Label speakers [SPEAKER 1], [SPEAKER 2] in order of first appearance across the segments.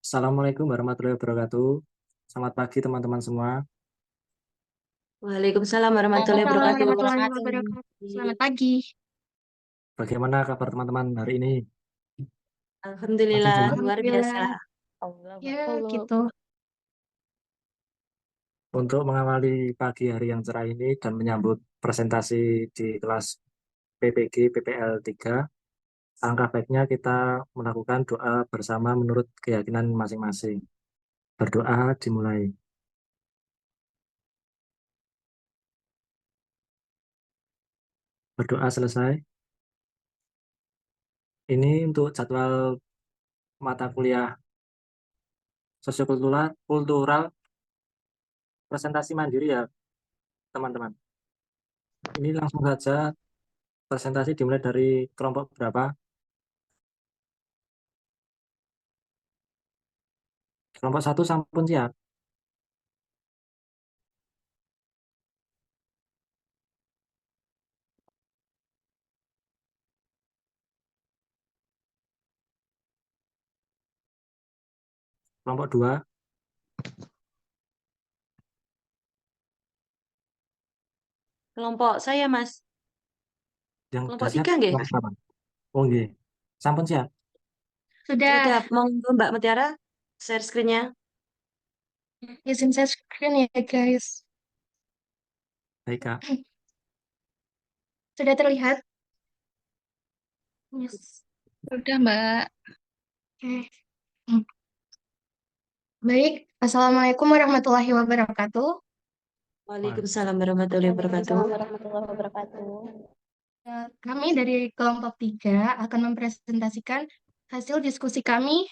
[SPEAKER 1] Assalamualaikum warahmatullahi wabarakatuh. Selamat pagi teman-teman semua.
[SPEAKER 2] Waalaikumsalam warahmatullahi
[SPEAKER 3] Waalaikumsalam
[SPEAKER 2] wabarakatuh.
[SPEAKER 3] warahmatullahi wabarakatuh. Selamat pagi.
[SPEAKER 1] Bagaimana kabar teman-teman hari ini? Masih
[SPEAKER 2] Alhamdulillah,
[SPEAKER 1] sehat?
[SPEAKER 2] luar biasa.
[SPEAKER 3] Alhamdulillah.
[SPEAKER 2] Allah
[SPEAKER 3] Ya,
[SPEAKER 2] Allah.
[SPEAKER 3] gitu.
[SPEAKER 1] Untuk mengawali pagi hari yang cerah ini dan menyambut presentasi di kelas PPG PPL 3, alangkah baiknya kita melakukan doa bersama menurut keyakinan masing-masing. Berdoa dimulai. Berdoa selesai. Ini untuk jadwal mata kuliah sosiokultural kultural presentasi mandiri ya, teman-teman. Ini langsung saja presentasi dimulai dari kelompok berapa? Kelompok satu sampun siap. Kelompok dua
[SPEAKER 2] Kelompok saya, Mas.
[SPEAKER 1] yang sudah
[SPEAKER 2] Kelompok
[SPEAKER 1] siap
[SPEAKER 2] tiga, nggih?
[SPEAKER 1] kelompok berapa? Oh nggih. Sampun siap.
[SPEAKER 3] Sudah.
[SPEAKER 2] Sudah, monggo Mbak Mutiara, share screen-nya.
[SPEAKER 3] Izin saya screen ya, guys.
[SPEAKER 1] Baik, Kak.
[SPEAKER 3] Sudah terlihat? Yes.
[SPEAKER 4] Udah, Mbak.
[SPEAKER 3] Oke. Hmm. Baik. Assalamualaikum warahmatullahi wabarakatuh.
[SPEAKER 2] Waalaikumsalam warahmatullahi wabarakatuh.
[SPEAKER 4] Warahmatullahi wabarakatuh.
[SPEAKER 3] Kami dari kelompok 3 akan mempresentasikan hasil diskusi kami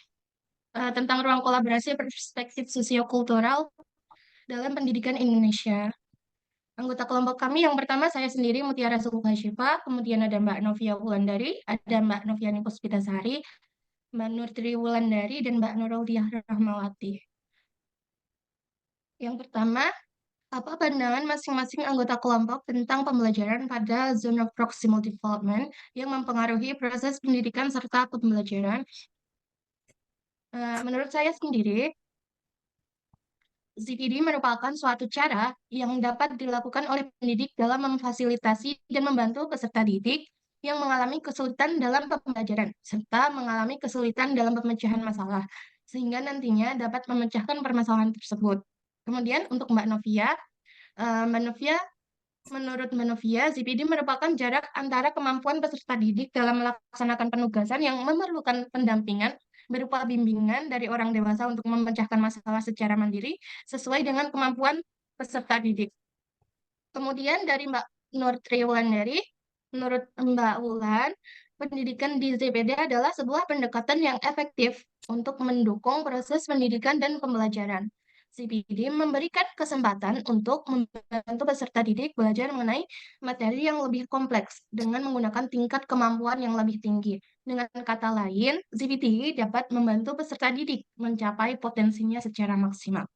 [SPEAKER 3] tentang ruang kolaborasi perspektif sosiokultural dalam pendidikan Indonesia. Anggota kelompok kami yang pertama saya sendiri Mutiara Sulfasyifa, kemudian ada Mbak Novia Wulandari, ada Mbak Noviani Puspitasari, Mbak Nurtri Wulandari, dan Mbak Nurul Diah Rahmawati. Yang pertama, apa pandangan masing-masing anggota kelompok tentang pembelajaran pada zone of proximal development yang mempengaruhi proses pendidikan serta pembelajaran? Menurut saya sendiri, ZPD merupakan suatu cara yang dapat dilakukan oleh pendidik dalam memfasilitasi dan membantu peserta didik yang mengalami kesulitan dalam pembelajaran, serta mengalami kesulitan dalam pemecahan masalah, sehingga nantinya dapat memecahkan permasalahan tersebut. Kemudian untuk Mbak Novia, Mbak Novia, menurut Mbak Novia, ZPD merupakan jarak antara kemampuan peserta didik dalam melaksanakan penugasan yang memerlukan pendampingan berupa bimbingan dari orang dewasa untuk memecahkan masalah secara mandiri sesuai dengan kemampuan peserta didik. Kemudian dari Mbak Nur Triwulandari, menurut Mbak Wulan, pendidikan di ZPD adalah sebuah pendekatan yang efektif untuk mendukung proses pendidikan dan pembelajaran. ZPD memberikan kesempatan untuk membantu peserta didik belajar mengenai materi yang lebih kompleks dengan menggunakan tingkat kemampuan yang lebih tinggi. Dengan kata lain, ZPD dapat membantu peserta didik mencapai potensinya secara maksimal.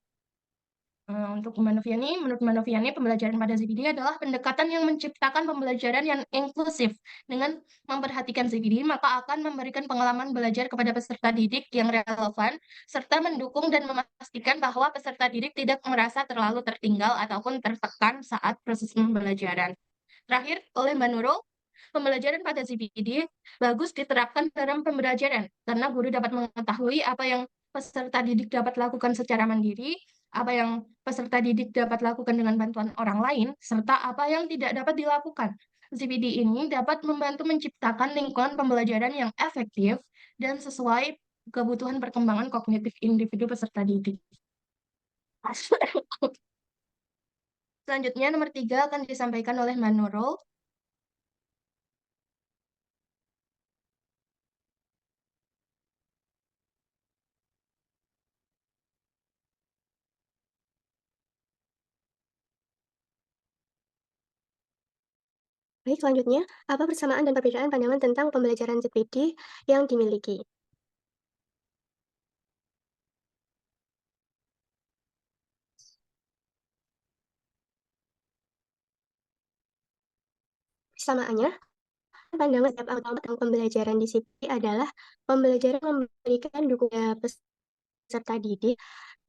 [SPEAKER 3] Untuk Mbak Noviani, menurut Mbak Noviani, pembelajaran pada ZPD adalah pendekatan yang menciptakan pembelajaran yang inklusif. Dengan memperhatikan ZPD, maka akan memberikan pengalaman belajar kepada peserta didik yang relevan, serta mendukung dan memastikan bahwa peserta didik tidak merasa terlalu tertinggal ataupun tertekan saat proses pembelajaran. Terakhir, oleh Mbak Nurul, pembelajaran pada ZPD bagus diterapkan dalam pembelajaran, karena guru dapat mengetahui apa yang peserta didik dapat lakukan secara mandiri, apa yang peserta didik dapat lakukan dengan bantuan orang lain, serta apa yang tidak dapat dilakukan. ZPD ini dapat membantu menciptakan lingkungan pembelajaran yang efektif dan sesuai kebutuhan perkembangan kognitif individu peserta didik. Selanjutnya, nomor 3 akan disampaikan oleh Mbak Nurul.
[SPEAKER 5] Baik, selanjutnya, apa persamaan dan perbedaan pandangan tentang pembelajaran ZPD yang dimiliki? Persamaannya, pandangan setiap anggota tentang pembelajaran di ZPD adalah pembelajaran memberikan dukungan peserta didik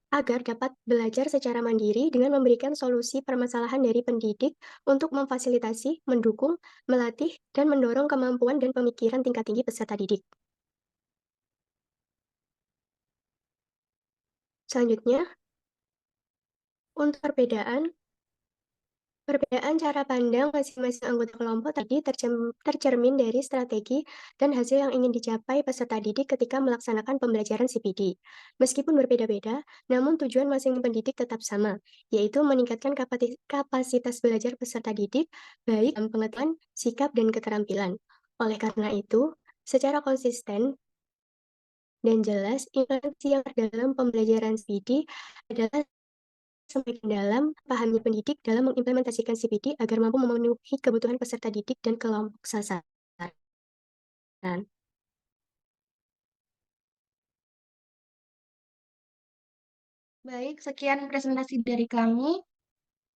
[SPEAKER 5] agar dapat belajar secara mandiri dengan memberikan solusi permasalahan dari pendidik untuk memfasilitasi, mendukung, melatih, dan mendorong kemampuan dan pemikiran tingkat tinggi peserta didik. Selanjutnya, untuk perbedaan cara pandang masing-masing anggota kelompok tadi tercermin dari strategi dan hasil yang ingin dicapai peserta didik ketika melaksanakan pembelajaran CPD. Meskipun berbeda-beda, namun tujuan masing pendidik tetap sama, yaitu meningkatkan kapasitas belajar peserta didik, baik dalam pengetahuan, sikap, dan keterampilan. Oleh karena itu, secara konsisten dan jelas, implementasi yang dalam pembelajaran CPD adalah semakin dalam pahami pendidik dalam mengimplementasikan CPD agar mampu memenuhi kebutuhan peserta didik dan kelompok sasaran.
[SPEAKER 3] Baik, sekian presentasi dari kami.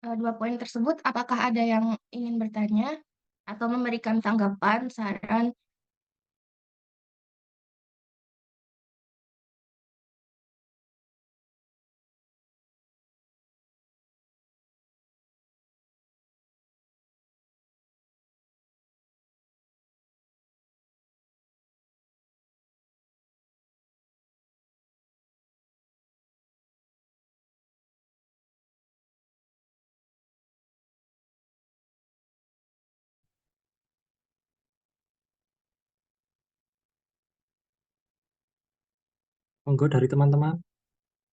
[SPEAKER 3] 2 poin tersebut, apakah ada yang ingin bertanya atau memberikan tanggapan, saran?
[SPEAKER 1] Monggo dari teman-teman,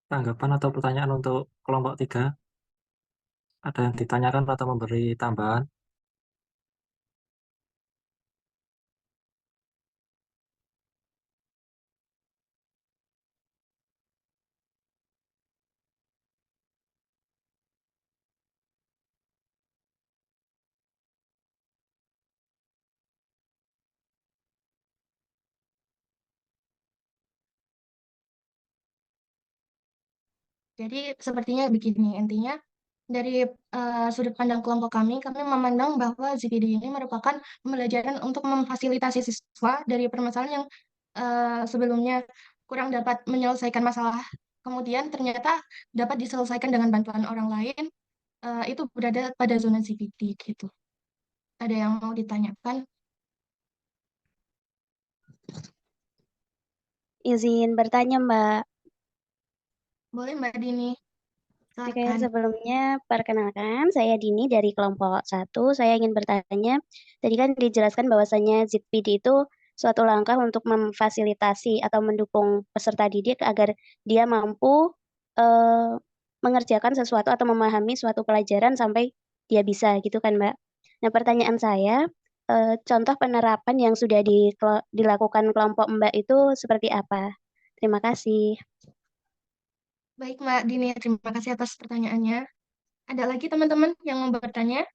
[SPEAKER 1] tanggapan atau pertanyaan untuk kelompok 3, ada yang ditanyakan atau memberi tambahan?
[SPEAKER 3] Jadi sepertinya begini, intinya dari sudut pandang kelompok kami memandang bahwa ZPD ini merupakan pembelajaran untuk memfasilitasi siswa dari permasalahan yang sebelumnya kurang dapat menyelesaikan masalah, kemudian ternyata dapat diselesaikan dengan bantuan orang lain, itu berada pada zona ZPD gitu. Ada yang mau ditanyakan?
[SPEAKER 6] Izin bertanya, Mbak.
[SPEAKER 3] Boleh Mbak Dini,
[SPEAKER 6] Oke,
[SPEAKER 3] silakan.
[SPEAKER 6] sebelumnya perkenalkan, saya Dini dari kelompok 1. Saya ingin bertanya, tadi kan dijelaskan bahwasannya ZPD itu suatu langkah untuk memfasilitasi atau mendukung peserta didik agar dia mampu eh, mengerjakan sesuatu atau memahami suatu pelajaran sampai dia bisa, gitu kan, Mbak? Nah, pertanyaan saya, contoh penerapan yang sudah dilakukan kelompok Mbak itu seperti apa? Terima kasih.
[SPEAKER 3] Baik Mbak Dini, terima kasih atas pertanyaannya. Ada lagi teman-teman yang mau bertanya?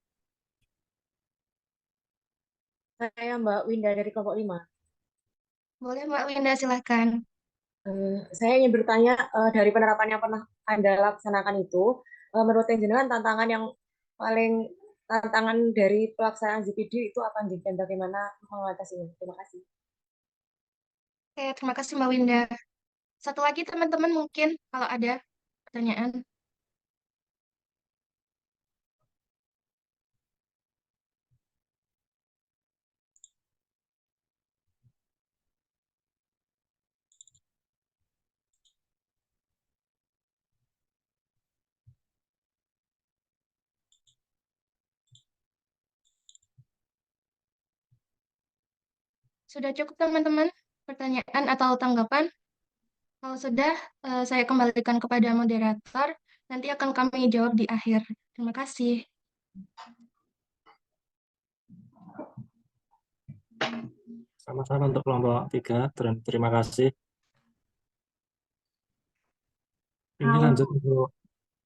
[SPEAKER 7] Saya Mbak Winda dari kelompok 5.
[SPEAKER 3] Boleh Mbak Winda, silakan.
[SPEAKER 7] Saya ingin bertanya dari penerapan yang pernah Anda laksanakan itu, menurut jenengan tantangan dari pelaksanaan ZPD itu apa Nggih, dan bagaimana mengatasinya? Terima kasih.
[SPEAKER 3] Oke, terima kasih Mbak Winda. Satu lagi teman-teman mungkin kalau ada pertanyaan. Sudah cukup teman-teman pertanyaan atau tanggapan? Kalau sudah, saya kembalikan kepada moderator. Nanti akan kami jawab di akhir. Terima kasih.
[SPEAKER 1] Sama-sama untuk kelompok 3, terima kasih. Ini lanjut untuk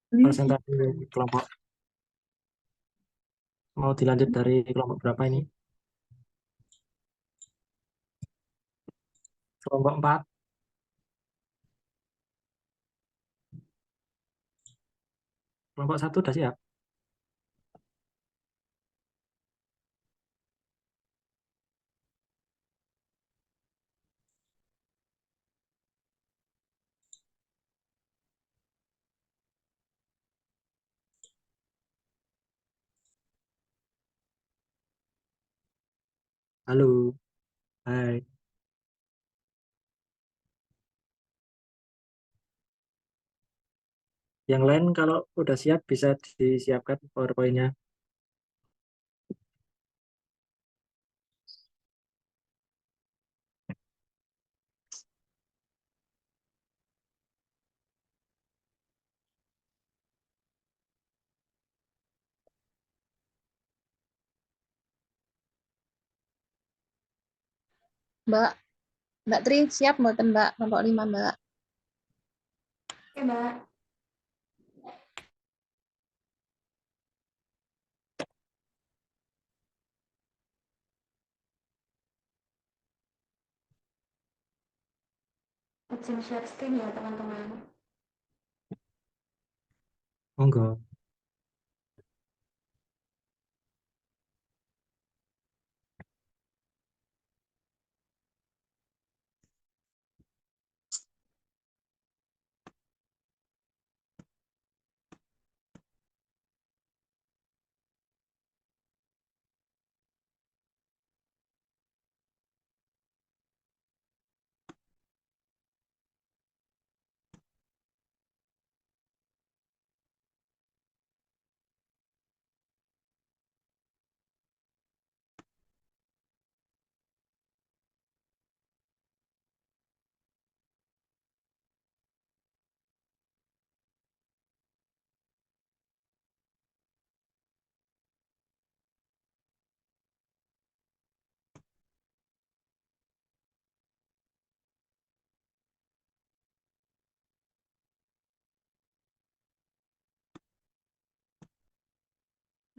[SPEAKER 1] presentasi kelompok. Mau dilanjut dari kelompok berapa ini? Kelompok 4. Kelompok 1 sudah siap? Halo, hai. Yang lain kalau udah siap bisa disiapkan PowerPoint-nya.
[SPEAKER 4] Mbak, Mbak Tri siap mboten Mbak kelompok 5 Mbak?
[SPEAKER 3] Oke, Mbak. Izin share screen ya, teman-teman.
[SPEAKER 1] Monggo.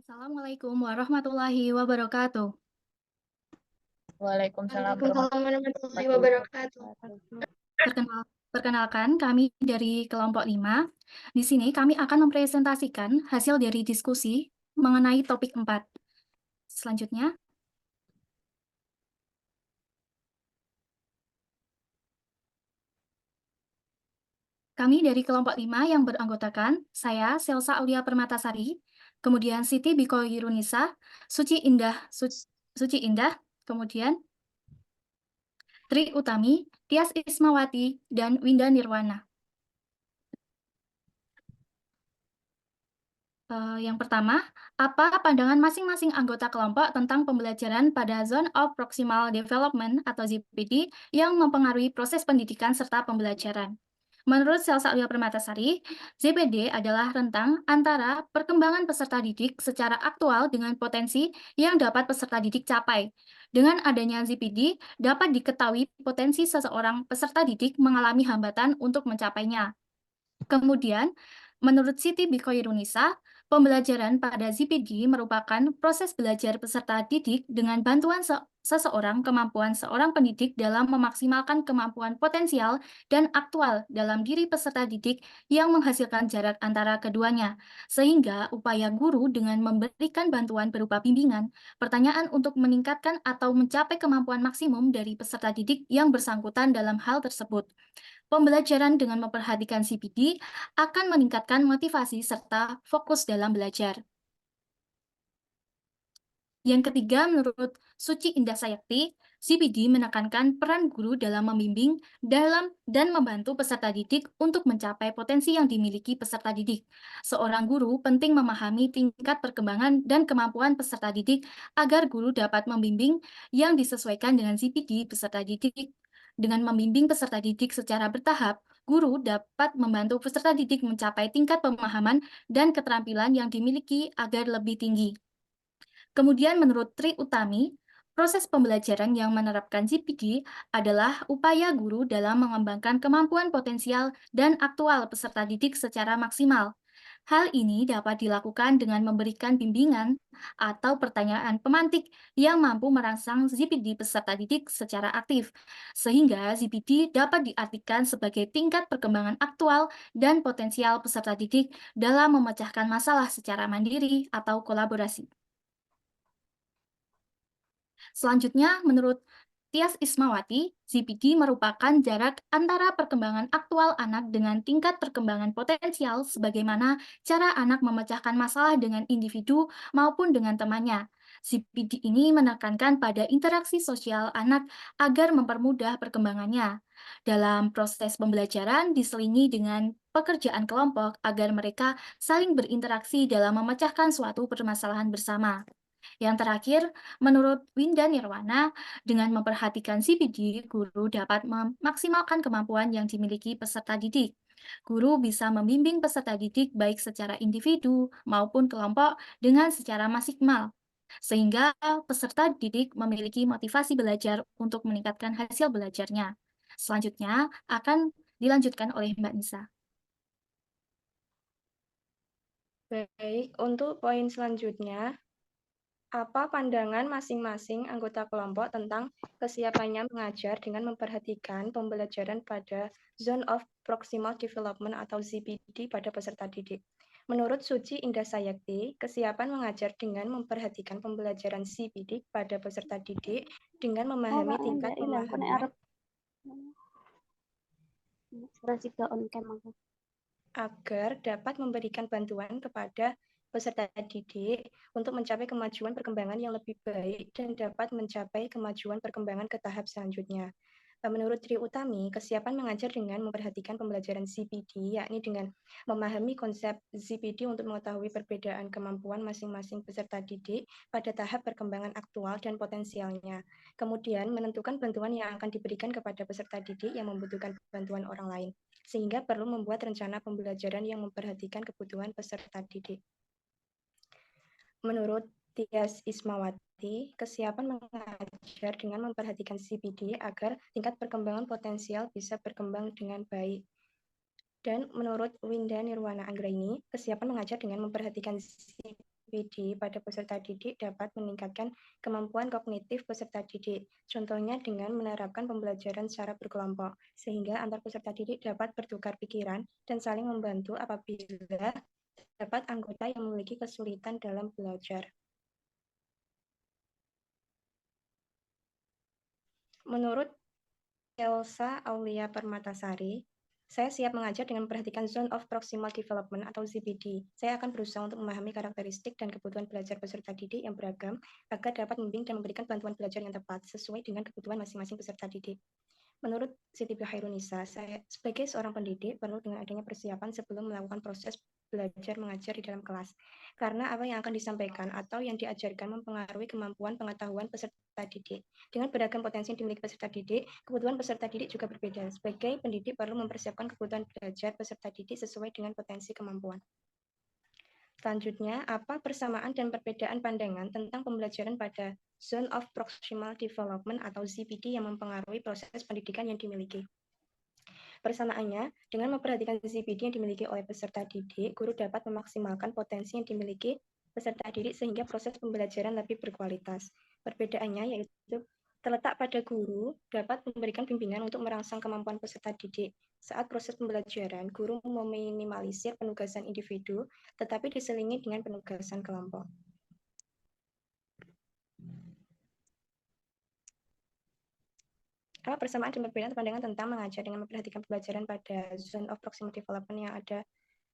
[SPEAKER 8] Assalamualaikum warahmatullahi wabarakatuh.
[SPEAKER 4] Waalaikumsalam
[SPEAKER 2] Waalaikumsalam warahmatullahi wabarakatuh.
[SPEAKER 8] Perkenalkan, kami dari kelompok 5. Di sini kami akan mempresentasikan hasil dari diskusi mengenai topik 4. Selanjutnya, kami dari kelompok 5 yang beranggotakan saya, Selsa Aulia Permatasari, kemudian Siti Biko Yirunisa, Suci Indah, kemudian Tri Utami, Tias Ismawati, dan Winda Nirwana. Yang pertama, apa pandangan masing-masing anggota kelompok tentang pembelajaran pada Zone of Proximal Development atau ZPD yang mempengaruhi proses pendidikan serta pembelajaran? Menurut Selsa Aulia Permatasari, ZPD adalah rentang antara perkembangan peserta didik secara aktual dengan potensi yang dapat peserta didik capai. Dengan adanya ZPD, dapat diketahui potensi seseorang peserta didik mengalami hambatan untuk mencapainya. Kemudian, menurut Siti Biko Yirunisa, pembelajaran pada ZPD merupakan proses belajar peserta didik dengan bantuan seseorang kemampuan seorang pendidik dalam memaksimalkan kemampuan potensial dan aktual dalam diri peserta didik yang menghasilkan jarak antara keduanya, sehingga upaya guru dengan memberikan bantuan berupa bimbingan, pertanyaan untuk meningkatkan atau mencapai kemampuan maksimum dari peserta didik yang bersangkutan dalam hal tersebut. Pembelajaran dengan memperhatikan CPD akan meningkatkan motivasi serta fokus dalam belajar. Yang ketiga, menurut Suci Indah Sayakti, CPD menekankan peran guru dalam membimbing dan membantu peserta didik untuk mencapai potensi yang dimiliki peserta didik. Seorang guru penting memahami tingkat perkembangan dan kemampuan peserta didik agar guru dapat membimbing yang disesuaikan dengan CPD peserta didik. Dengan membimbing peserta didik secara bertahap, guru dapat membantu peserta didik mencapai tingkat pemahaman dan keterampilan yang dimiliki agar lebih tinggi. Kemudian menurut Tri Utami, proses pembelajaran yang menerapkan ZPD adalah upaya guru dalam mengembangkan kemampuan potensial dan aktual peserta didik secara maksimal. Hal ini dapat dilakukan dengan memberikan bimbingan atau pertanyaan pemantik yang mampu merangsang ZPD peserta didik secara aktif, sehingga ZPD dapat diartikan sebagai tingkat perkembangan aktual dan potensial peserta didik dalam memecahkan masalah secara mandiri atau kolaborasi. Selanjutnya, menurut Tias Ismawati, ZPD merupakan jarak antara perkembangan aktual anak dengan tingkat perkembangan potensial sebagaimana cara anak memecahkan masalah dengan individu maupun dengan temannya. ZPD ini menekankan pada interaksi sosial anak agar mempermudah perkembangannya. Dalam proses pembelajaran diselingi dengan pekerjaan kelompok agar mereka saling berinteraksi dalam memecahkan suatu permasalahan bersama. Yang terakhir, menurut Winda Nirwana, dengan memperhatikan CPD, guru dapat memaksimalkan kemampuan yang dimiliki peserta didik. Guru bisa membimbing peserta didik baik secara individu maupun kelompok dengan secara maksimal, sehingga peserta didik memiliki motivasi belajar untuk meningkatkan hasil belajarnya. Selanjutnya akan dilanjutkan oleh Mbak Nisa.
[SPEAKER 2] Baik, untuk poin selanjutnya, apa pandangan masing-masing anggota kelompok tentang kesiapannya mengajar dengan memperhatikan pembelajaran pada Zone of Proximal Development atau ZPD pada peserta didik? Menurut Suci Indah Sayakti, kesiapan mengajar dengan memperhatikan pembelajaran ZPD pada peserta didik dengan memahami tingkat pemahaman agar dapat memberikan bantuan kepada peserta didik untuk mencapai kemajuan perkembangan yang lebih baik dan dapat mencapai kemajuan perkembangan ke tahap selanjutnya. Menurut Tri Utami, kesiapan mengajar dengan memperhatikan pembelajaran ZPD, yakni dengan memahami konsep ZPD untuk mengetahui perbedaan kemampuan masing-masing peserta didik pada tahap perkembangan aktual dan potensialnya. Kemudian menentukan bantuan yang akan diberikan kepada peserta didik yang membutuhkan bantuan orang lain, sehingga perlu membuat rencana pembelajaran yang memperhatikan kebutuhan peserta didik. Menurut Tias Ismawati, kesiapan mengajar dengan memperhatikan ZPD agar tingkat perkembangan potensial bisa berkembang dengan baik. Dan menurut Winda Nirwana Anggraini, kesiapan mengajar dengan memperhatikan ZPD pada peserta didik dapat meningkatkan kemampuan kognitif peserta didik, contohnya dengan menerapkan pembelajaran secara berkelompok, sehingga antar peserta didik dapat bertukar pikiran dan saling membantu apabila terdapat anggota yang memiliki kesulitan dalam belajar. Menurut Elsa Aulia Permatasari, saya siap mengajar dengan memperhatikan Zone of Proximal Development atau ZPD. Saya akan berusaha untuk memahami karakteristik dan kebutuhan belajar peserta didik yang beragam agar dapat membimbing dan memberikan bantuan belajar yang tepat sesuai dengan kebutuhan masing-masing peserta didik. Menurut Siti Hairunisa, saya sebagai seorang pendidik perlu dengan adanya persiapan sebelum melakukan proses belajar mengajar di dalam kelas. Karena apa yang akan disampaikan atau yang diajarkan mempengaruhi kemampuan pengetahuan peserta didik. Dengan beragam potensi yang dimiliki peserta didik, kebutuhan peserta didik juga berbeda. Sebagai pendidik perlu mempersiapkan kebutuhan belajar peserta didik sesuai dengan potensi kemampuan. Selanjutnya, apa persamaan dan perbedaan pandangan tentang pembelajaran pada Zone of Proximal Development atau ZPD yang mempengaruhi proses pendidikan yang dimiliki? Persamaannya, dengan memperhatikan ZPD yang dimiliki oleh peserta didik, guru dapat memaksimalkan potensi yang dimiliki peserta didik sehingga proses pembelajaran lebih berkualitas. Perbedaannya yaitu terletak pada guru dapat memberikan bimbingan untuk merangsang kemampuan peserta didik. Saat proses pembelajaran, guru meminimalisir penugasan individu, tetapi diselingi dengan penugasan kelompok. Apa persamaan dan perbedaan pandangan tentang mengajar dengan memperhatikan pembelajaran pada Zone of Proximal Development yang ada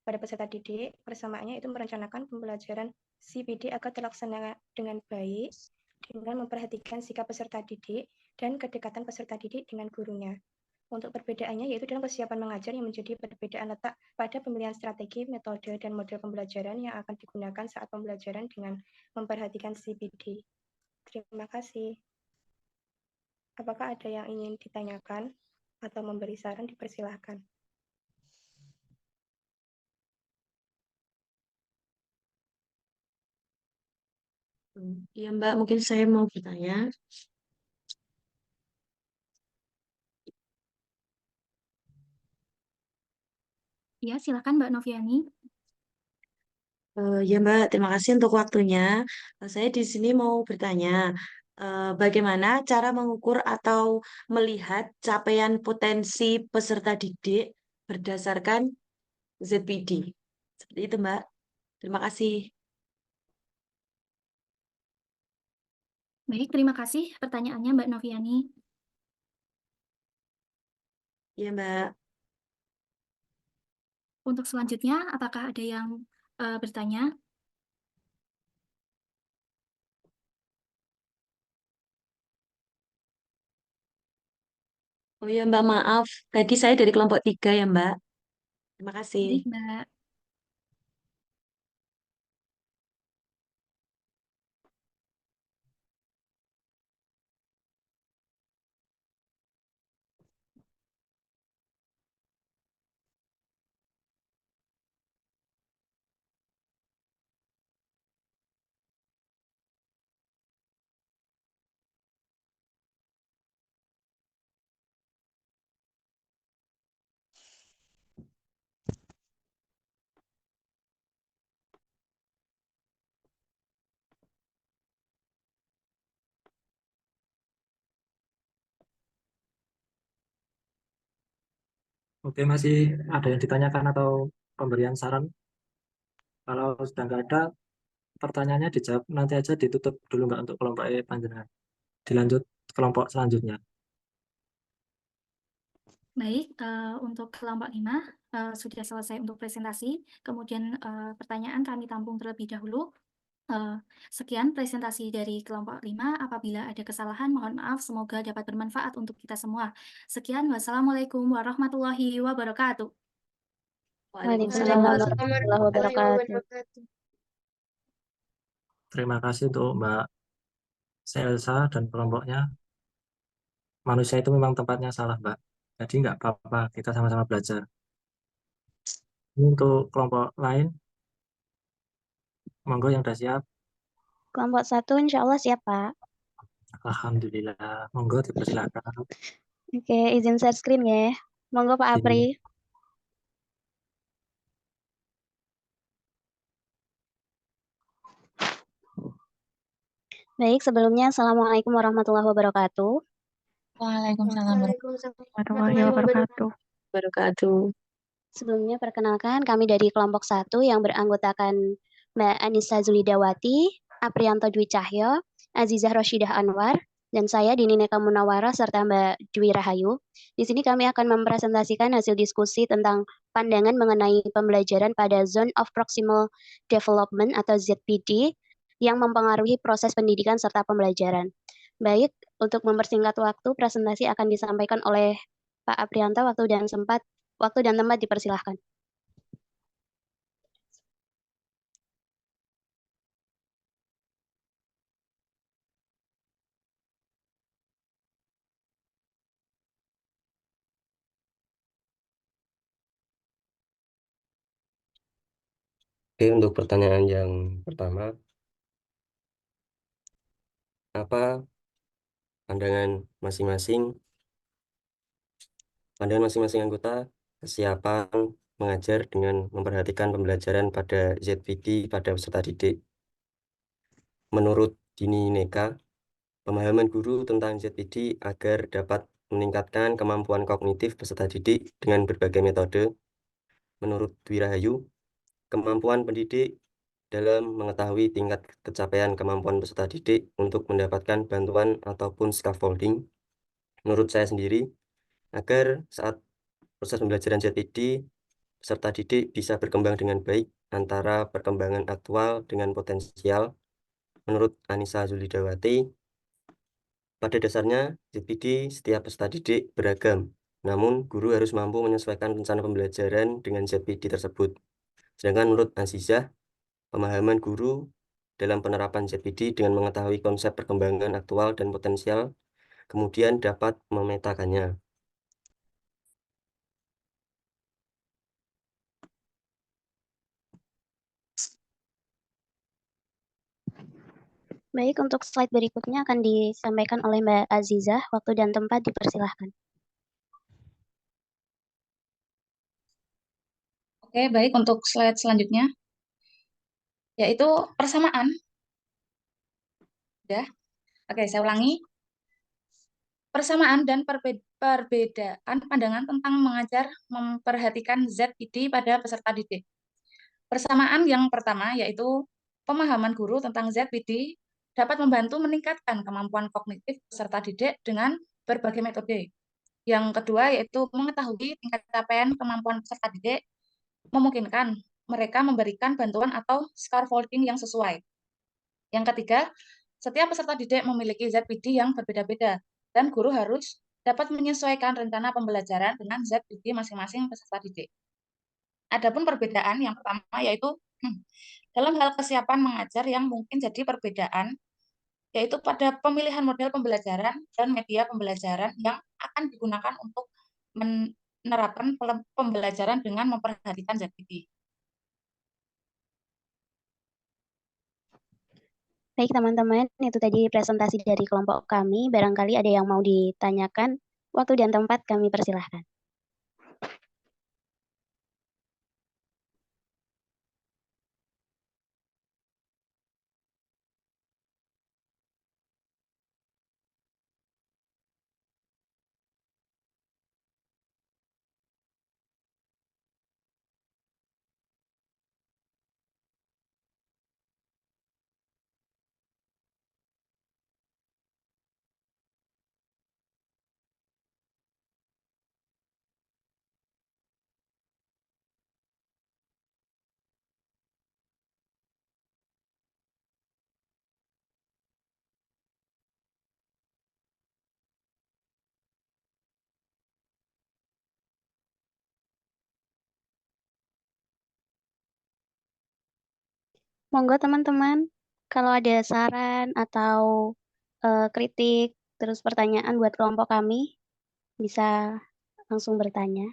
[SPEAKER 2] pada peserta didik? Persamaannya itu merencanakan pembelajaran ZPD agar terlaksana dengan baik, dengan memperhatikan sikap peserta didik dan kedekatan peserta didik dengan gurunya. Untuk perbedaannya yaitu dalam kesiapan mengajar yang menjadi perbedaan letak pada pemilihan strategi, metode, dan model pembelajaran yang akan digunakan saat pembelajaran dengan memperhatikan ZPD. Terima kasih. Apakah ada yang ingin ditanyakan atau memberi saran? Dipersilahkan.
[SPEAKER 9] Iya Mbak, mungkin saya mau bertanya.
[SPEAKER 8] Ya, silakan Mbak Noviani.
[SPEAKER 9] Ya Mbak, terima kasih untuk waktunya. Saya di sini mau bertanya, bagaimana cara mengukur atau melihat capaian potensi peserta didik berdasarkan ZPD? Seperti itu Mbak. Terima kasih.
[SPEAKER 8] Baik, terima kasih pertanyaannya Mbak Noviani.
[SPEAKER 9] Iya, Mbak.
[SPEAKER 8] Untuk selanjutnya, apakah ada yang bertanya?
[SPEAKER 9] Oh iya, Mbak, maaf. Tadi saya dari kelompok 3 ya, Mbak. Terima kasih.
[SPEAKER 8] Baik, Mbak.
[SPEAKER 1] Oke, masih ada yang ditanyakan atau pemberian saran? Kalau sudah nggak ada, pertanyaannya dijawab nanti aja, ditutup dulu nggak untuk kelompok E panjenengan. Dilanjut kelompok selanjutnya.
[SPEAKER 8] Baik, untuk kelompok 5 sudah selesai untuk presentasi. Kemudian pertanyaan kami tampung terlebih dahulu. Sekian presentasi dari kelompok 5. Apabila ada kesalahan, mohon maaf. Semoga dapat bermanfaat untuk kita semua. Sekian, wassalamualaikum warahmatullahi wabarakatuh.
[SPEAKER 6] Waalaikumsalam warahmatullahi wabarakatuh.
[SPEAKER 1] Terima kasih untuk Mbak Selsa dan kelompoknya. Manusia itu memang tempatnya salah, Mbak. Jadi nggak apa-apa, kita sama-sama belajar. Ini untuk kelompok lain, monggo yang sudah siap.
[SPEAKER 6] Kelompok 1 insya Allah siap, Pak.
[SPEAKER 1] Alhamdulillah, monggo dipersilakan.
[SPEAKER 6] Oke, izin share screen ya. Monggo Pak Apri. Baik, sebelumnya Assalamualaikum warahmatullahi wabarakatuh.
[SPEAKER 4] Waalaikumsalam warahmatullahi wabarakatuh.
[SPEAKER 6] Sebelumnya perkenalkan kami dari kelompok 1 yang beranggotakan Mbak Anissa Zulidawati, Aprianto Dwi Cahyo, Azizah Roshidah Anwar, dan saya Dini Neka Munawara serta Mbak Dwi Rahayu. Di sini kami akan mempresentasikan hasil diskusi tentang pandangan mengenai pembelajaran pada Zone of Proximal Development atau ZPD yang mempengaruhi proses pendidikan serta pembelajaran. Baik, untuk mempersingkat waktu, presentasi akan disampaikan oleh Pak Aprianto. Waktu dan tempat dipersilahkan.
[SPEAKER 10] Oke, untuk pertanyaan yang pertama, apa pandangan masing-masing anggota kesiapan mengajar dengan memperhatikan pembelajaran pada ZPD pada peserta didik? Menurut Dini Neka, pemahaman guru tentang ZPD agar dapat meningkatkan kemampuan kognitif peserta didik dengan berbagai metode. Menurut Dwi Rahayu, kemampuan pendidik dalam mengetahui tingkat kecapaian kemampuan peserta didik untuk mendapatkan bantuan ataupun scaffolding. Menurut saya sendiri, agar saat proses pembelajaran ZPD, peserta didik bisa berkembang dengan baik antara perkembangan aktual dengan potensial. Menurut Anissa Zulidawati, pada dasarnya ZPD setiap peserta didik beragam, namun guru harus mampu menyesuaikan rencana pembelajaran dengan ZPD tersebut. Sedangkan menurut Azizah, pemahaman guru dalam penerapan ZPD dengan mengetahui konsep perkembangan aktual dan potensial, kemudian dapat memetakannya.
[SPEAKER 6] Baik, untuk slide berikutnya akan disampaikan oleh Mbak Azizah. Waktu dan tempat dipersilahkan.
[SPEAKER 11] Oke, baik, untuk slide selanjutnya, yaitu persamaan. Sudah. Oke, saya ulangi. Persamaan dan perbedaan pandangan tentang mengajar memperhatikan ZPD pada peserta didik. Persamaan yang pertama yaitu pemahaman guru tentang ZPD dapat membantu meningkatkan kemampuan kognitif peserta didik dengan berbagai metode. Yang kedua yaitu mengetahui tingkat capaian kemampuan peserta didik memungkinkan mereka memberikan bantuan atau scaffolding yang sesuai. Yang ketiga, setiap peserta didik memiliki ZPD yang berbeda-beda dan guru harus dapat menyesuaikan rencana pembelajaran dengan ZPD masing-masing peserta didik. Adapun perbedaan yang pertama yaitu dalam hal kesiapan mengajar yang mungkin jadi perbedaan yaitu pada pemilihan model pembelajaran dan media pembelajaran yang akan digunakan untuk menerapkan pembelajaran dengan memperhatikan ZPD.
[SPEAKER 6] Baik teman-teman, itu tadi presentasi dari kelompok kami. Barangkali ada yang mau ditanyakan. Waktu dan tempat kami persilahkan. Monggo teman-teman, kalau ada saran atau kritik, terus pertanyaan buat kelompok kami, bisa langsung bertanya.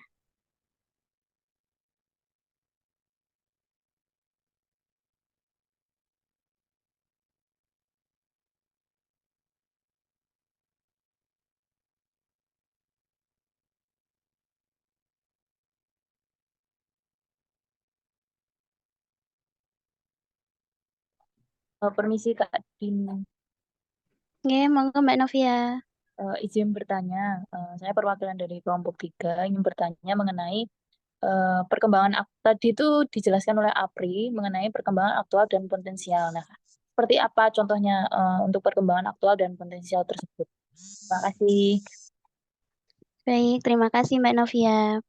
[SPEAKER 12] Permisi Kak Din,
[SPEAKER 6] Oke, monggo Mbak Novia.
[SPEAKER 12] izin bertanya. Saya perwakilan dari kelompok 3 ingin bertanya mengenai perkembangan tadi itu dijelaskan oleh Apri mengenai perkembangan aktual dan potensial. Nah, seperti apa contohnya untuk perkembangan aktual dan potensial tersebut? Terima kasih.
[SPEAKER 6] Baik, terima kasih Mbak Novia.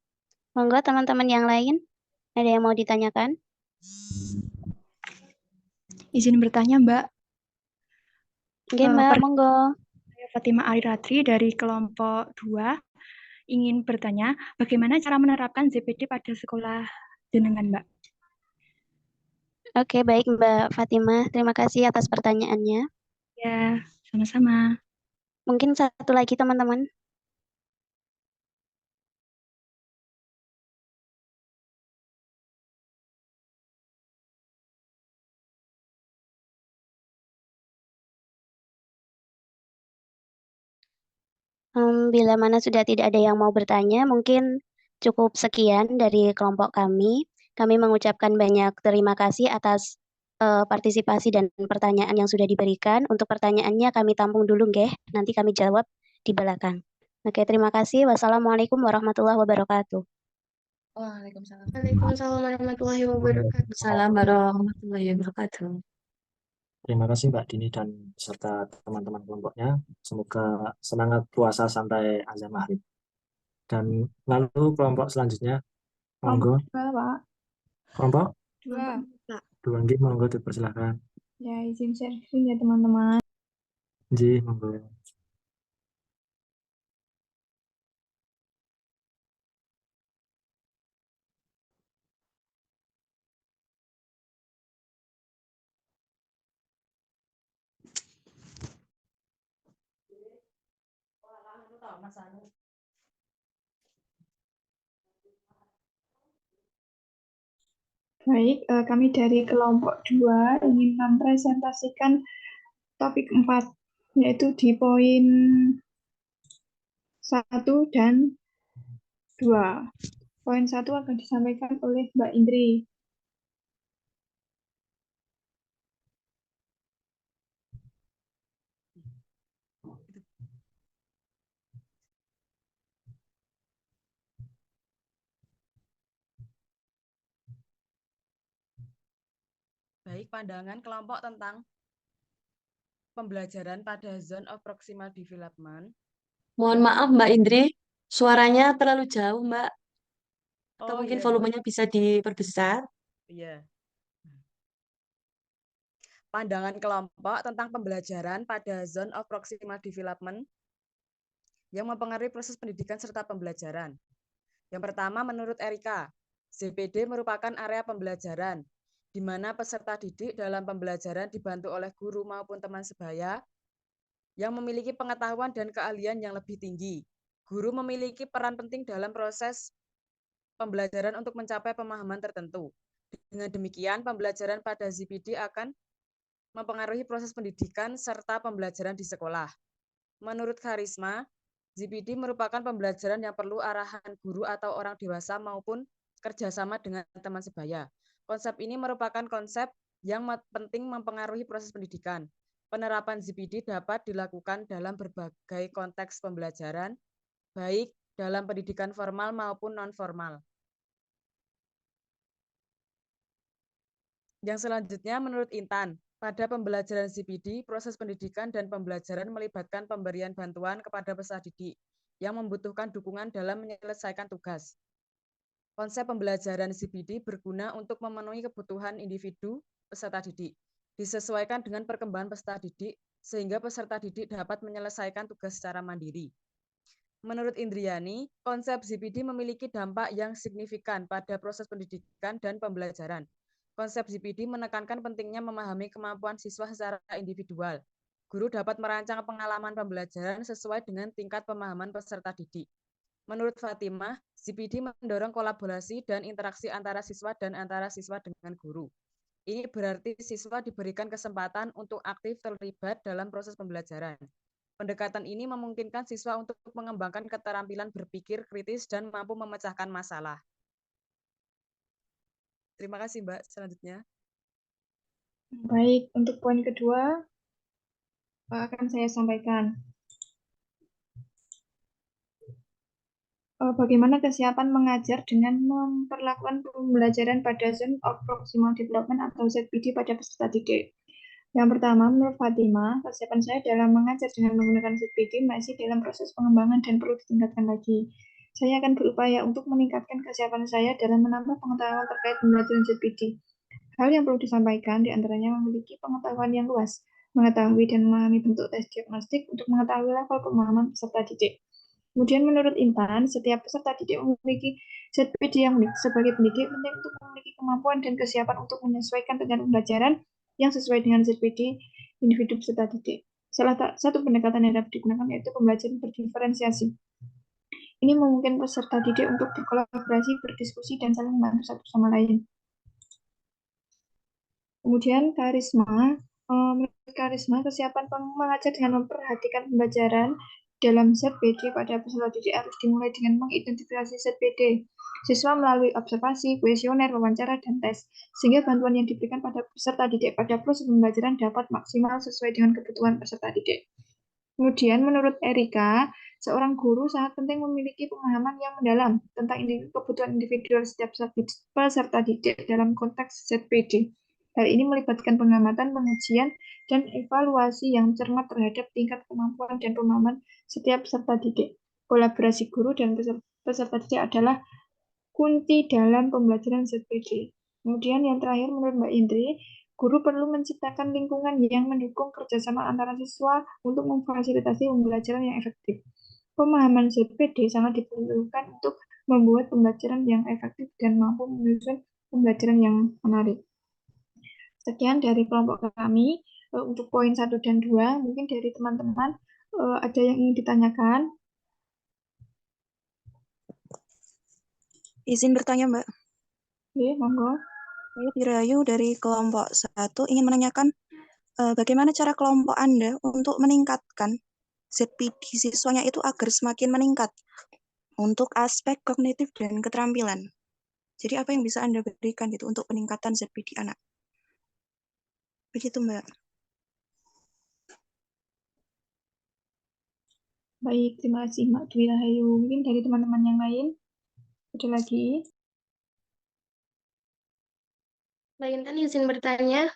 [SPEAKER 6] Monggo teman-teman yang lain, ada yang mau ditanyakan?
[SPEAKER 13] Izin bertanya, Mbak.
[SPEAKER 6] Oke, Mbak, monggo.
[SPEAKER 13] Saya Fatima Ariratri dari kelompok 2 ingin bertanya, bagaimana cara menerapkan ZPD pada sekolah jenengan, Mbak?
[SPEAKER 6] Oke, baik Mbak Fatima. Terima kasih atas pertanyaannya.
[SPEAKER 13] Ya, sama-sama.
[SPEAKER 6] Mungkin satu lagi teman-teman. Bila mana sudah tidak ada yang mau bertanya, mungkin cukup sekian dari kelompok kami. Kami mengucapkan banyak terima kasih atas partisipasi dan pertanyaan yang sudah diberikan. Untuk pertanyaannya kami tampung dulu, nggih. Nanti kami jawab di belakang. Oke, terima kasih. Wassalamualaikum warahmatullahi wabarakatuh.
[SPEAKER 11] Waalaikumsalam.
[SPEAKER 5] Waalaikumsalam warahmatullahi wabarakatuh.
[SPEAKER 9] Assalamualaikum warahmatullahi wabarakatuh.
[SPEAKER 1] Terima kasih Mbak Dini dan beserta teman-teman kelompoknya. Semoga semangat puasa sampai azan maghrib. Dan lalu kelompok selanjutnya, monggo.
[SPEAKER 14] Pak.
[SPEAKER 1] Kelompok
[SPEAKER 14] 2.
[SPEAKER 1] 2 nggih, monggo dipersilahkan.
[SPEAKER 14] Ya, izin sharing ya teman-teman.
[SPEAKER 1] Nggih, monggo.
[SPEAKER 14] Baik, kami dari kelompok 2 ingin mempresentasikan topik 4, yaitu di poin 1 dan 2. Poin 1 akan disampaikan oleh Mbak Indri.
[SPEAKER 15] Baik, pandangan kelompok tentang pembelajaran pada Zone of Proximal Development.
[SPEAKER 9] Mohon maaf Mbak Indri, Suaranya terlalu jauh, Mbak. Atau
[SPEAKER 15] Oh
[SPEAKER 9] mungkin
[SPEAKER 15] iya, Mbak.
[SPEAKER 9] volumenya bisa diperbesar.
[SPEAKER 15] Iya. Pandangan kelompok tentang pembelajaran pada Zone of Proximal Development yang mempengaruhi proses pendidikan serta pembelajaran. Yang pertama, menurut Erika, ZPD merupakan area pembelajaran di mana peserta didik dalam pembelajaran dibantu oleh guru maupun teman sebaya yang memiliki pengetahuan dan keahlian yang lebih tinggi. Guru memiliki peran penting dalam proses pembelajaran untuk mencapai pemahaman tertentu. Dengan demikian, pembelajaran pada ZPD akan mempengaruhi proses pendidikan serta pembelajaran di sekolah. Menurut Karisma, ZPD merupakan pembelajaran yang perlu arahan guru atau orang dewasa maupun kerjasama dengan teman sebaya. Konsep ini merupakan konsep yang penting mempengaruhi proses pendidikan. Penerapan ZPD dapat dilakukan dalam berbagai konteks pembelajaran, baik dalam pendidikan formal maupun non-formal. Yang selanjutnya, menurut Intan, pada pembelajaran ZPD, proses pendidikan dan pembelajaran melibatkan pemberian bantuan kepada peserta didik yang membutuhkan dukungan dalam menyelesaikan tugas. Konsep pembelajaran ZPD berguna untuk memenuhi kebutuhan individu peserta didik, disesuaikan dengan perkembangan peserta didik, sehingga peserta didik dapat menyelesaikan tugas secara mandiri. Menurut Indriani, konsep ZPD memiliki dampak yang signifikan pada proses pendidikan dan pembelajaran. Konsep ZPD menekankan pentingnya memahami kemampuan siswa secara individual. Guru dapat merancang pengalaman pembelajaran sesuai dengan tingkat pemahaman peserta didik. Menurut Fatimah, ZPD mendorong kolaborasi dan interaksi antara siswa dan antara siswa dengan guru. Ini berarti siswa diberikan kesempatan untuk aktif terlibat dalam proses pembelajaran. Pendekatan ini memungkinkan siswa untuk mengembangkan keterampilan berpikir kritis dan mampu memecahkan masalah. Terima kasih, Mbak. Selanjutnya.
[SPEAKER 14] Baik, untuk poin kedua akan saya sampaikan. Bagaimana kesiapan mengajar dengan memperlakukan pembelajaran pada Zone of Proximal Development atau ZPD pada peserta didik. Yang pertama, menurut Fatima, kesiapan saya dalam mengajar dengan menggunakan ZPD masih dalam proses pengembangan dan perlu ditingkatkan lagi. Saya akan berupaya untuk meningkatkan kesiapan saya dalam menambah pengetahuan terkait pembelajaran ZPD. Hal yang perlu disampaikan diantaranya memiliki pengetahuan yang luas, mengetahui dan memahami bentuk tes diagnostik untuk mengetahui level pemahaman peserta didik. Kemudian menurut Intan, setiap peserta didik memiliki ZPD yang unik. Sebagai pendidik, penting untuk memiliki kemampuan dan kesiapan untuk menyesuaikan dengan pembelajaran yang sesuai dengan ZPD individu peserta didik. Salah satu pendekatan yang dapat digunakan yaitu pembelajaran berdiferensiasi. Ini memungkinkan peserta didik untuk berkolaborasi, berdiskusi, dan saling membantu satu sama lain. Kemudian Karisma, menurut Karisma, kesiapan mengajar dengan memperhatikan pembelajaran dalam ZPD pada peserta didik harus dimulai dengan mengidentifikasi ZPD siswa melalui observasi, kuesioner, wawancara, dan tes, sehingga bantuan yang diberikan pada peserta didik pada proses pembelajaran dapat maksimal sesuai dengan kebutuhan peserta didik. Kemudian menurut Erika, seorang guru sangat penting memiliki pemahaman yang mendalam tentang kebutuhan individual setiap peserta didik dalam konteks ZPD. Hal ini melibatkan pengamatan, pengujian, dan evaluasi yang cermat terhadap tingkat kemampuan dan pemahaman setiap peserta didik. Kolaborasi guru dan peserta didik adalah kunci dalam pembelajaran ZPD. Kemudian yang terakhir menurut Mbak Indri, guru perlu menciptakan lingkungan yang mendukung kerjasama antara siswa untuk memfasilitasi pembelajaran yang efektif. Pemahaman ZPD sangat diperlukan untuk membuat pembelajaran yang efektif dan mampu menyusun pembelajaran yang menarik. Sekian dari kelompok kami untuk poin 1 dan 2. Mungkin dari teman-teman ada yang ingin ditanyakan?
[SPEAKER 16] Izin bertanya, Mbak.
[SPEAKER 14] Oke, monggo.
[SPEAKER 16] Saya Dirayu dari kelompok 1 ingin menanyakan bagaimana cara kelompok Anda untuk meningkatkan ZPD siswanya itu agar semakin meningkat untuk aspek kognitif dan keterampilan. Jadi apa yang bisa Anda berikan gitu untuk peningkatan ZPD anak? Begitu, Mbak.
[SPEAKER 14] Baik, terima kasih Mbak Dwi Rahayu. Mungkin dari teman-teman yang lain, ada lagi?
[SPEAKER 5] Mbak Intan izin bertanya.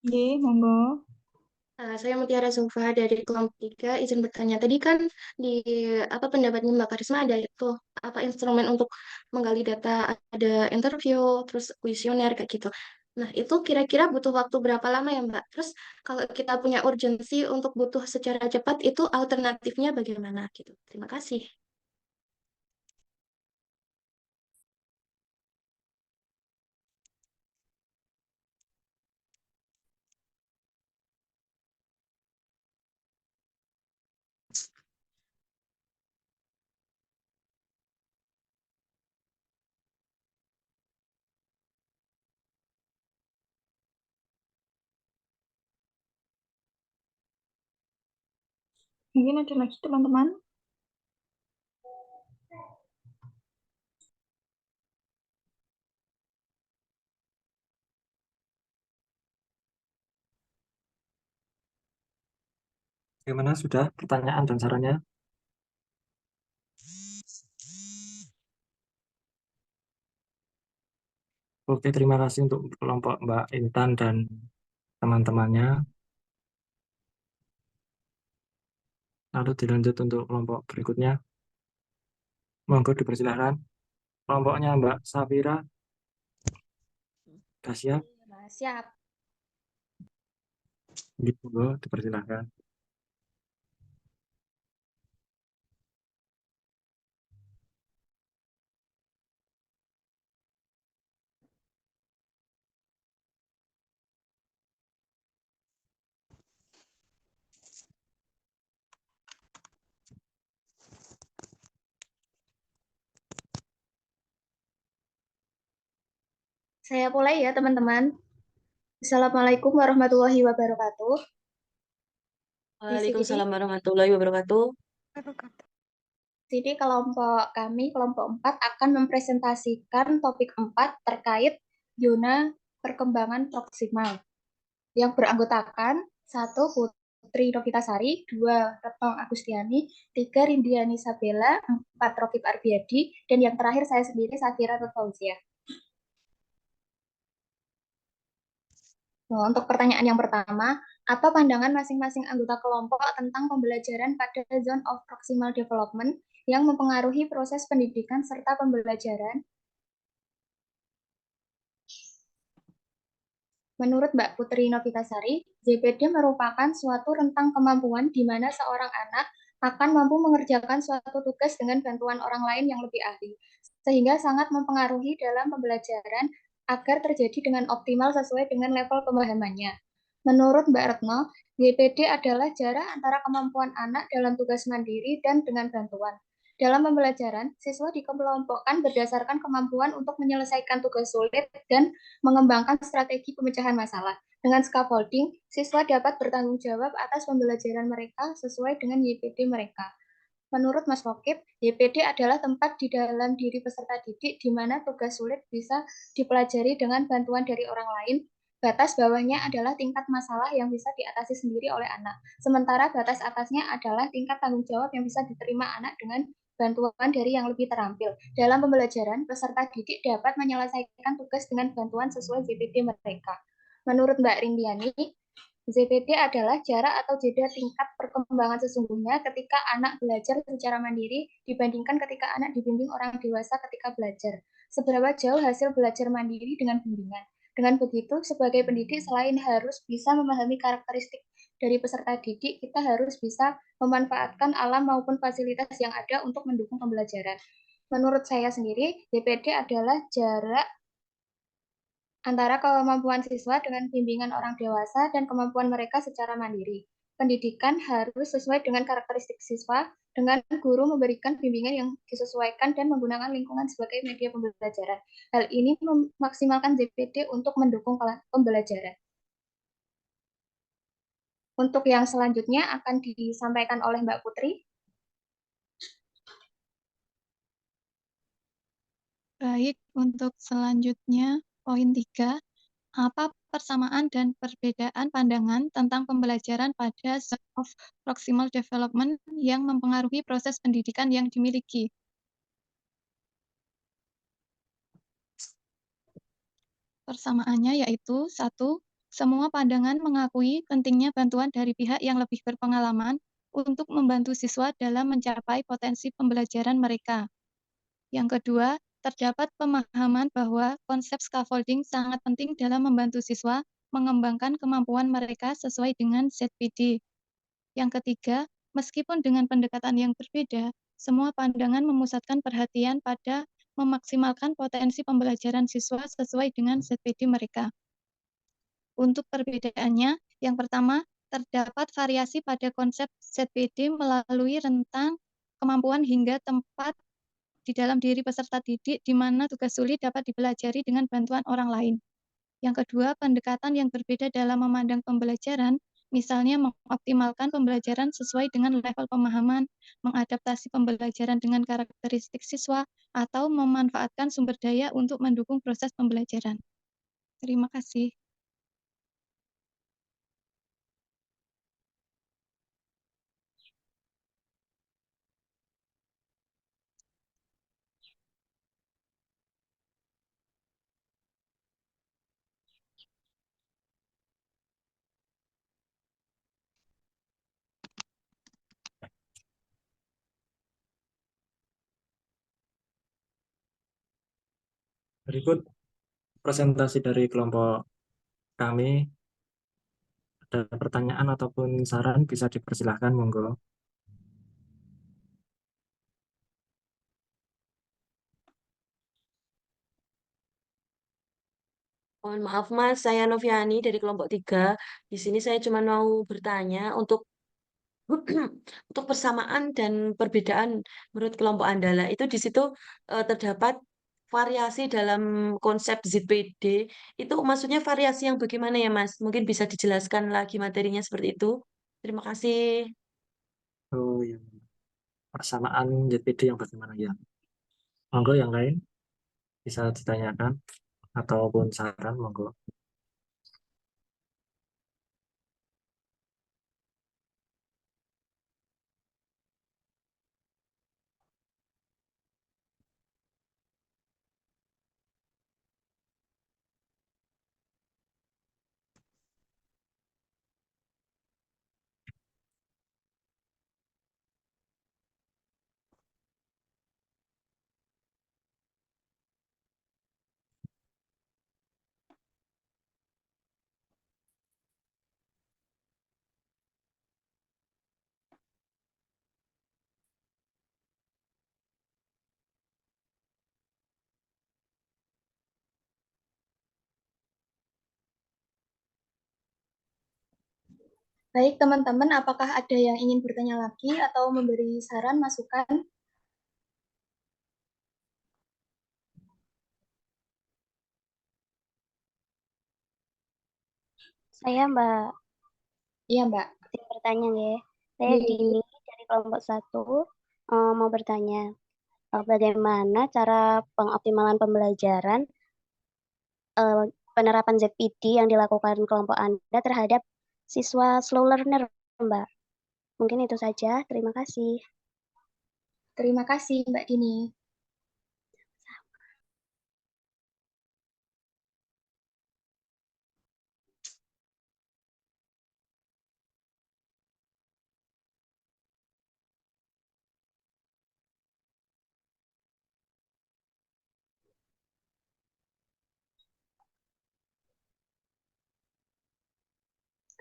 [SPEAKER 14] Oke, monggo.
[SPEAKER 5] Saya Mutiara Zulfa dari kelompok 3, izin bertanya. Tadi kan di pendapatnya Mbak Karisma ada itu instrumen untuk menggali data, ada interview, terus kuesioner kayak gitu. Nah, itu kira-kira butuh waktu berapa lama ya, Mbak? Terus kalau kita punya urgensi untuk butuh secara cepat, itu alternatifnya bagaimana gitu? Terima kasih.
[SPEAKER 14] Mungkin ada lagi teman-teman.
[SPEAKER 1] Bagaimana sudah pertanyaan dan sarannya? Oke, terima kasih untuk kelompok Mbak Intan dan teman-temannya. Lalu dilanjut untuk kelompok berikutnya. Monggo dipersilahkan. Kelompoknya Mbak Safira. Sudah siap?
[SPEAKER 2] Siap.
[SPEAKER 1] Gitu, dipersilahkan.
[SPEAKER 14] Saya mulai ya, teman-teman. Assalamualaikum warahmatullahi wabarakatuh.
[SPEAKER 9] Waalaikumsalam warahmatullahi wabarakatuh.
[SPEAKER 14] Jadi kelompok kami, kelompok 4, akan mempresentasikan topik 4 terkait zona perkembangan proksimal yang beranggotakan 1. Putri Novitasari, 2. Retno Agustiani, 3. Rindiani Sabella, 4. Rokib Arbiadi, dan yang terakhir saya sendiri, Safira Fauzia. Nah, untuk pertanyaan yang pertama, apa pandangan masing-masing anggota kelompok tentang pembelajaran pada zone of proximal development yang mempengaruhi proses pendidikan serta pembelajaran? Menurut Mbak Putri Novitasari, ZPD merupakan suatu rentang kemampuan di mana seorang anak akan mampu mengerjakan suatu tugas dengan bantuan orang lain yang lebih ahli, sehingga sangat mempengaruhi dalam pembelajaran agar terjadi dengan optimal sesuai dengan level pemahamannya. Menurut Mbak Retno, ZPD adalah jarak antara kemampuan anak dalam tugas mandiri dan dengan bantuan. Dalam pembelajaran, siswa dikelompokkan berdasarkan kemampuan untuk menyelesaikan tugas sulit dan mengembangkan strategi pemecahan masalah. Dengan scaffolding, siswa dapat bertanggung jawab atas pembelajaran mereka sesuai dengan YPD mereka. Menurut Mas Rokib, YPD adalah tempat di dalam diri peserta didik di mana tugas sulit bisa dipelajari dengan bantuan dari orang lain. Batas bawahnya adalah tingkat masalah yang bisa diatasi sendiri oleh anak. Sementara batas atasnya adalah tingkat tanggung jawab yang bisa diterima anak dengan bantuan dari yang lebih terampil. Dalam pembelajaran, peserta didik dapat menyelesaikan tugas dengan bantuan sesuai ZPD mereka. Menurut Mbak Rindiani, ZPD adalah jarak atau jeda tingkat perkembangan sesungguhnya ketika anak belajar secara mandiri dibandingkan ketika anak dibimbing orang dewasa ketika belajar. Seberapa jauh hasil belajar mandiri dengan bimbingan. Dengan begitu, sebagai pendidik selain harus bisa memahami karakteristik dari peserta didik, kita harus bisa memanfaatkan alam maupun fasilitas yang ada untuk mendukung pembelajaran. Menurut saya sendiri, ZPD adalah jarak antara kemampuan siswa dengan bimbingan orang dewasa dan kemampuan mereka secara mandiri. Pendidikan harus sesuai dengan karakteristik siswa, dengan guru memberikan bimbingan yang disesuaikan dan menggunakan lingkungan sebagai media pembelajaran. Hal ini memaksimalkan ZPD untuk mendukung pembelajaran. Untuk yang selanjutnya akan disampaikan oleh Mbak Putri.
[SPEAKER 17] Baik, untuk selanjutnya poin 3, apa persamaan dan perbedaan pandangan tentang pembelajaran pada zone of proximal development yang mempengaruhi proses pendidikan yang dimiliki? Persamaannya yaitu 1. Semua pandangan mengakui pentingnya bantuan dari pihak yang lebih berpengalaman untuk membantu siswa dalam mencapai potensi pembelajaran mereka. Yang kedua, terdapat pemahaman bahwa konsep scaffolding sangat penting dalam membantu siswa mengembangkan kemampuan mereka sesuai dengan ZPD. Yang ketiga, meskipun dengan pendekatan yang berbeda, semua pandangan memusatkan perhatian pada memaksimalkan potensi pembelajaran siswa sesuai dengan ZPD mereka. Untuk perbedaannya, yang pertama, terdapat variasi pada konsep ZPD melalui rentang kemampuan hingga tempat di dalam diri peserta didik di mana tugas sulit dapat dipelajari dengan bantuan orang lain. Yang kedua, pendekatan yang berbeda dalam memandang pembelajaran, misalnya mengoptimalkan pembelajaran sesuai dengan level pemahaman, mengadaptasi pembelajaran dengan karakteristik siswa, atau memanfaatkan sumber daya untuk mendukung proses pembelajaran. Terima kasih.
[SPEAKER 1] Berikut presentasi dari kelompok kami. Ada pertanyaan ataupun saran bisa dipersilahkan, monggo.
[SPEAKER 9] Mohon maaf Mas, saya Noviani dari kelompok 3. Di sini saya cuma mau bertanya untuk untuk persamaan dan perbedaan menurut kelompok Andala itu di situ terdapat variasi dalam konsep ZPD. Itu maksudnya variasi yang bagaimana ya Mas? Mungkin bisa dijelaskan lagi materinya seperti itu. Terima kasih.
[SPEAKER 1] Oh, ya. Persamaan ZPD yang bagaimana ya? Monggo yang lain bisa ditanyakan ataupun saran, monggo.
[SPEAKER 14] Baik, teman-teman, apakah ada yang ingin bertanya lagi atau memberi saran, masukan?
[SPEAKER 6] Saya Mbak
[SPEAKER 14] Iya, Mbak.
[SPEAKER 6] izin bertanya ya. Saya
[SPEAKER 14] Iya.
[SPEAKER 6] Dini dari kelompok 1 mau bertanya bagaimana cara pengoptimalan pembelajaran eh, penerapan ZPD yang dilakukan kelompok Anda terhadap siswa slow learner, Mbak. Mungkin itu saja. Terima kasih.
[SPEAKER 14] Terima kasih, Mbak Dini.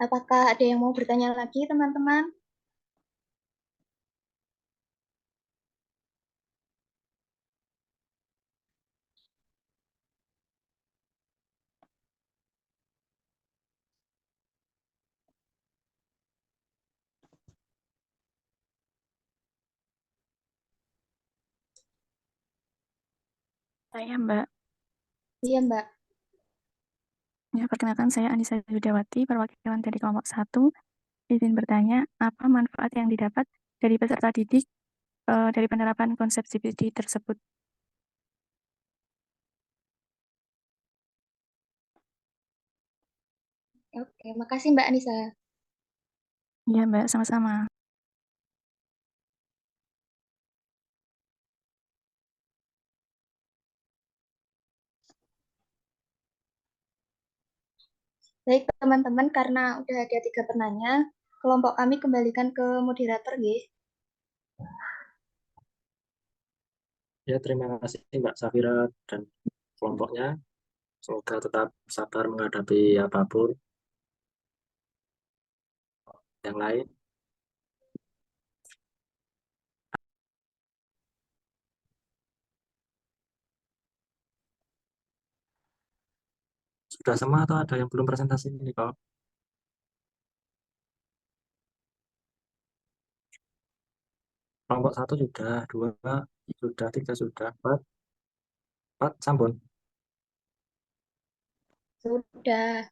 [SPEAKER 14] Apakah ada yang mau bertanya lagi, teman-teman?
[SPEAKER 13] Saya Mbak.
[SPEAKER 14] Iya, Mbak.
[SPEAKER 13] Ya, perkenalkan saya Anissa Yudawati, perwakilan dari kelompok 1. Izin bertanya, apa manfaat yang didapat dari peserta didik dari penerapan konsep CPD tersebut?
[SPEAKER 14] Oke, makasih Mbak Anissa.
[SPEAKER 13] Iya, Mbak, sama-sama.
[SPEAKER 14] Baik teman-teman, karena udah ada 3 penanya, kelompok kami kembalikan ke moderator nggih.
[SPEAKER 1] Ya, terima kasih Mbak Safira dan kelompoknya. Semoga tetap sabar menghadapi apapun yang lain. Sudah semua atau ada yang belum presentasi ini kok? Kelompok 1 sudah, 2 sudah, 3 sudah, 4 sampun.
[SPEAKER 14] Sudah.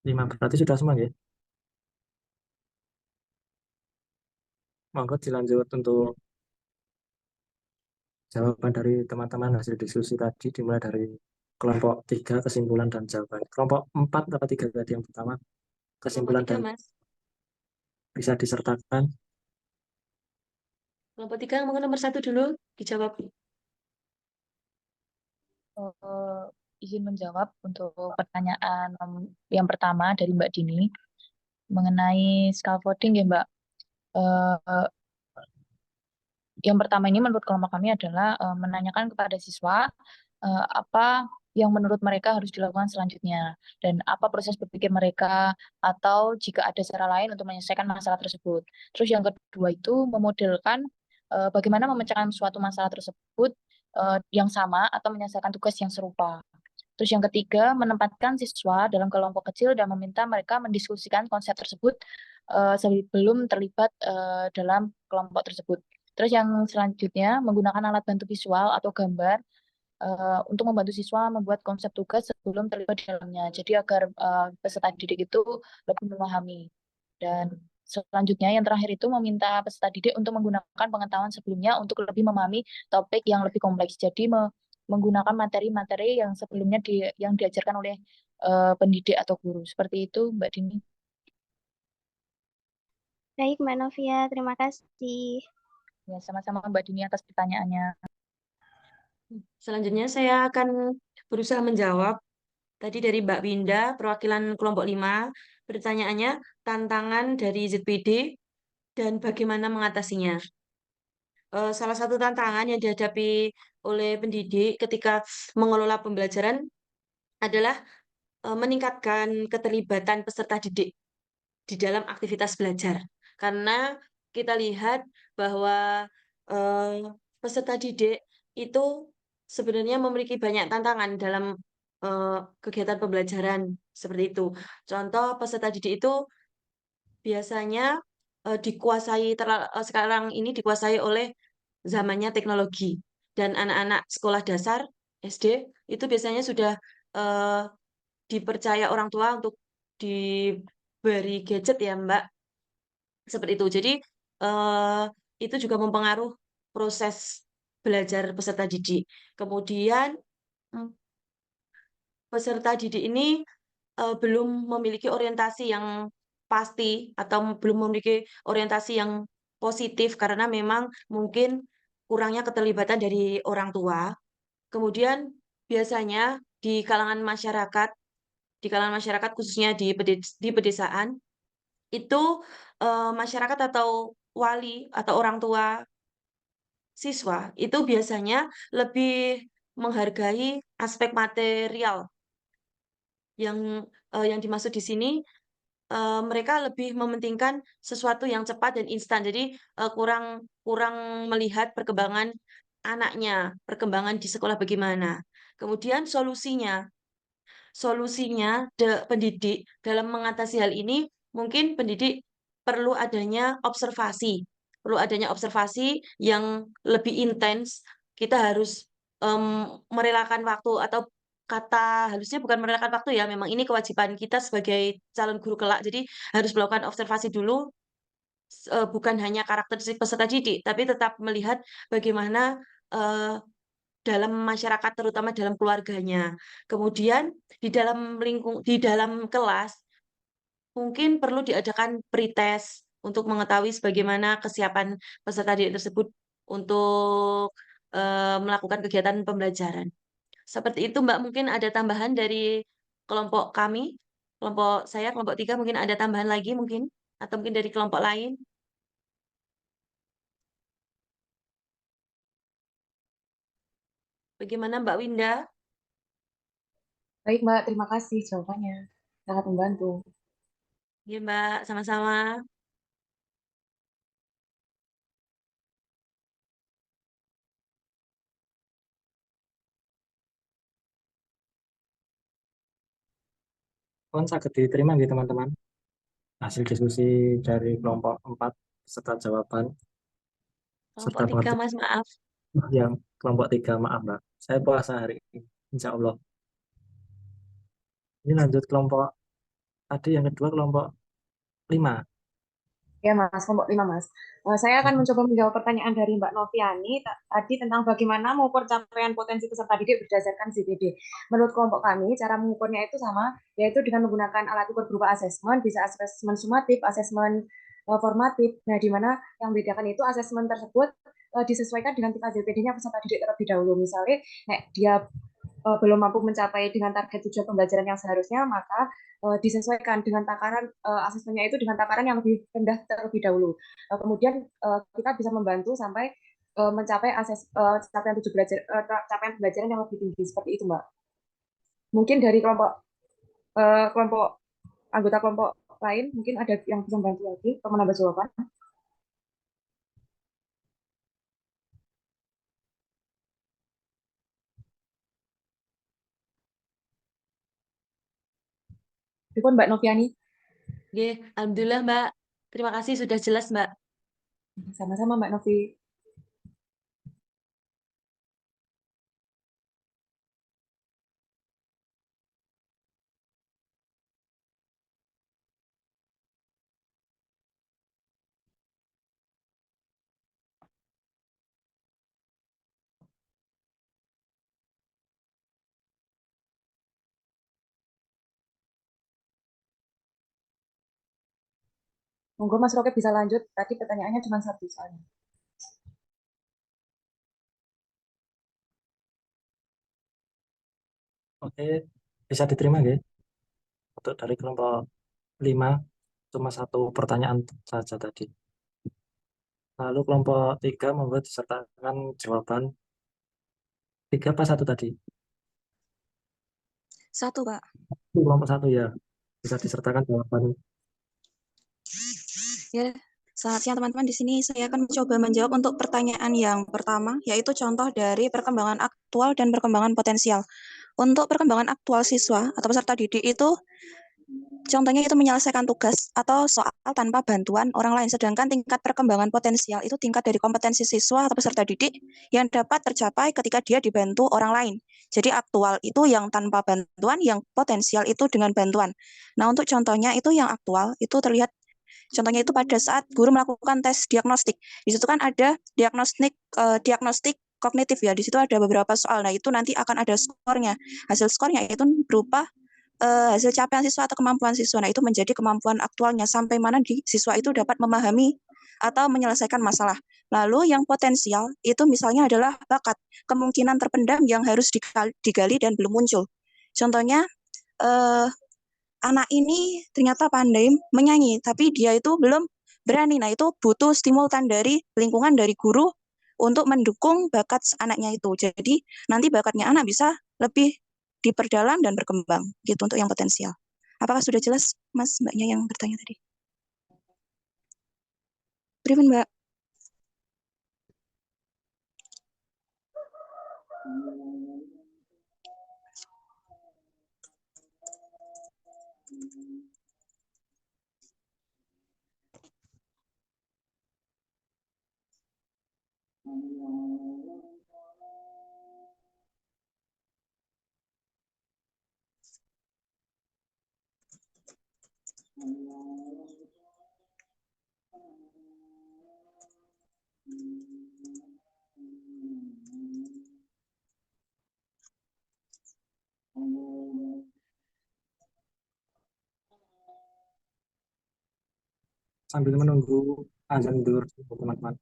[SPEAKER 1] 5 berarti sudah semua ya? Monggo dilanjut untuk jawaban dari teman-teman hasil diskusi tadi dimulai dari kelompok 3 kesimpulan dan jawaban. Kelompok 4 atau 3 tadi yang pertama kesimpulan
[SPEAKER 9] Kelompok 3,
[SPEAKER 1] dan
[SPEAKER 9] Mas.
[SPEAKER 1] bisa disertakan.
[SPEAKER 9] Kelompok 3, mungkin nomor 1 dulu dijawab.
[SPEAKER 12] Izin menjawab untuk pertanyaan yang pertama dari Mbak Dini mengenai scaffolding ya Mbak. Yang pertama ini menurut kelompok kami adalah menanyakan kepada siswa apa yang menurut mereka harus dilakukan selanjutnya dan apa proses berpikir mereka atau jika ada cara lain untuk menyelesaikan masalah tersebut. Terus yang kedua itu memodelkan bagaimana memecahkan suatu masalah tersebut yang sama atau menyelesaikan tugas yang serupa. Terus yang ketiga, menempatkan siswa dalam kelompok kecil dan meminta mereka mendiskusikan konsep tersebut sebelum terlibat dalam kelompok tersebut. Terus yang selanjutnya, menggunakan alat bantu visual atau gambar untuk membantu siswa membuat konsep tugas sebelum terlibat di dalamnya. Jadi agar peserta didik itu lebih memahami. Dan selanjutnya yang terakhir itu meminta peserta didik untuk menggunakan pengetahuan sebelumnya untuk lebih memahami topik yang lebih kompleks. Jadi menggunakan materi-materi yang sebelumnya yang diajarkan oleh pendidik atau guru. Seperti itu, Mbak Dini.
[SPEAKER 6] Baik, Mbak Novia, terima kasih.
[SPEAKER 12] Ya, sama-sama Mbak Dini atas pertanyaannya.
[SPEAKER 9] Selanjutnya saya akan berusaha menjawab tadi dari Mbak Winda, perwakilan kelompok 5. Pertanyaannya, tantangan dari ZPD dan bagaimana mengatasinya. Salah satu tantangan yang dihadapi oleh pendidik ketika mengelola pembelajaran adalah meningkatkan keterlibatan peserta didik di dalam aktivitas belajar. Karena kita lihat bahwa peserta didik itu sebenarnya memiliki banyak tantangan dalam kegiatan pembelajaran seperti itu. Contoh, peserta didik itu biasanya sekarang ini dikuasai oleh zamannya teknologi, dan anak-anak sekolah dasar SD itu biasanya sudah eh, dipercaya orang tua untuk diberi gadget ya Mbak, seperti itu. Jadi eh, itu juga mempengaruhi proses belajar peserta didik. Kemudian mm, peserta didik ini belum memiliki orientasi yang pasti atau belum memiliki orientasi yang positif karena memang mungkin kurangnya keterlibatan dari orang tua. Kemudian biasanya di kalangan masyarakat khususnya di pedesaan itu masyarakat atau wali atau orang tua siswa itu biasanya lebih menghargai aspek material yang dimaksud di sini mereka lebih mementingkan sesuatu yang cepat dan instan. Jadi kurang kurang melihat perkembangan anaknya, perkembangan di sekolah bagaimana. Kemudian solusinya pendidik dalam mengatasi hal ini mungkin pendidik perlu adanya observasi yang lebih intens. Kita harus merelakan waktu atau kata halusnya bukan merelakan waktu ya, memang ini kewajiban kita sebagai calon guru kelak. Jadi harus melakukan observasi dulu, bukan hanya karakteristik peserta didik, tapi tetap melihat bagaimana dalam masyarakat, terutama dalam keluarganya. Kemudian di dalam kelas mungkin perlu diadakan pretest untuk mengetahui bagaimana kesiapan peserta didik tersebut untuk melakukan kegiatan pembelajaran. Seperti itu, Mbak. Mungkin ada tambahan dari kelompok kami. Kelompok saya, kelompok 3 mungkin ada tambahan lagi mungkin, atau mungkin dari kelompok lain. Bagaimana Mbak Winda?
[SPEAKER 7] Baik, Mbak. Terima kasih jawabannya. Sangat membantu.
[SPEAKER 9] Iya Mbak, sama-sama.
[SPEAKER 1] Kon saged diterima nggih teman-teman. Hasil diskusi dari kelompok 4 serta jawaban
[SPEAKER 9] Kelompok
[SPEAKER 1] serta
[SPEAKER 9] 3
[SPEAKER 1] pengertian
[SPEAKER 9] Mas, maaf.
[SPEAKER 1] yang kelompok 3, maaf Mbak. Saya puasa hari ini, insya Allah. Ini lanjut kelompok tadi yang kedua, kelompok 5.
[SPEAKER 7] Ya, Mas, kelompok 5, Mas. Saya akan mencoba menjawab pertanyaan dari Mbak Noviani tadi tentang bagaimana mengukur capaian potensi peserta didik berdasarkan CPD. Menurut kelompok kami, cara mengukurnya itu sama, yaitu dengan menggunakan alat ukur berupa asesmen, bisa asesmen sumatif, asesmen formatif. Nah, di mana yang membedakan itu asesmen tersebut disesuaikan dengan tingkat ZPD-nya peserta didik terlebih dahulu. Misalnya, dia belum mampu mencapai dengan target tujuan pembelajaran yang seharusnya, maka disesuaikan dengan takaran asesmennya itu dengan takaran yang lebih rendah terlebih dahulu. Kemudian kita bisa membantu sampai mencapai capaian pembelajaran yang lebih tinggi seperti itu, Mbak. Mungkin dari kelompok anggota kelompok lain mungkin ada yang bisa membantu lagi atau menambah jawaban. Itu Mbak Noviani.
[SPEAKER 9] Oke, alhamdulillah Mbak. Terima kasih sudah jelas Mbak.
[SPEAKER 7] Sama-sama Mbak Novi. Monggo Mas Roket bisa lanjut. Tadi pertanyaannya cuma satu soalnya.
[SPEAKER 1] Oke, bisa diterima nggih? Untuk dari kelompok 5 cuma satu pertanyaan saja tadi. Lalu kelompok 3 monggo disertakan jawaban 3 apa 1 tadi?
[SPEAKER 16] 1, Pak.
[SPEAKER 1] Kelompok 1 ya. Bisa disertakan jawaban.
[SPEAKER 16] Ya, selamat siang teman-teman. Di sini saya akan mencoba menjawab untuk pertanyaan yang pertama, yaitu contoh dari perkembangan aktual dan perkembangan potensial. Untuk perkembangan aktual siswa atau peserta didik itu, contohnya itu menyelesaikan tugas atau soal tanpa bantuan orang lain. Sedangkan tingkat perkembangan potensial itu tingkat dari kompetensi siswa atau peserta didik yang dapat tercapai ketika dia dibantu orang lain. Jadi aktual itu yang tanpa bantuan, yang potensial itu dengan bantuan. Nah, untuk contohnya itu yang aktual itu terlihat. Contohnya itu pada saat guru melakukan tes diagnostik. Di situ kan ada diagnostik kognitif ya. Di situ ada beberapa soal. Nah, itu nanti akan ada skornya. Hasil skornya itu berupa hasil capaian siswa atau kemampuan siswa. Nah, itu menjadi kemampuan aktualnya sampai mana siswa itu dapat memahami atau menyelesaikan masalah. Lalu yang potensial itu misalnya adalah bakat, kemungkinan terpendam yang harus digali dan belum muncul. Contohnya anak ini ternyata pandai menyanyi, tapi dia itu belum berani. Nah, itu butuh stimulan dari lingkungan, dari guru untuk mendukung bakat anaknya itu. Jadi, nanti bakatnya anak bisa lebih diperdalam dan berkembang, gitu untuk yang potensial. Apakah sudah jelas, Mas, Mbaknya yang bertanya tadi? Beriman, Mbak.
[SPEAKER 1] Sambil menunggu azan zuhur teman-teman.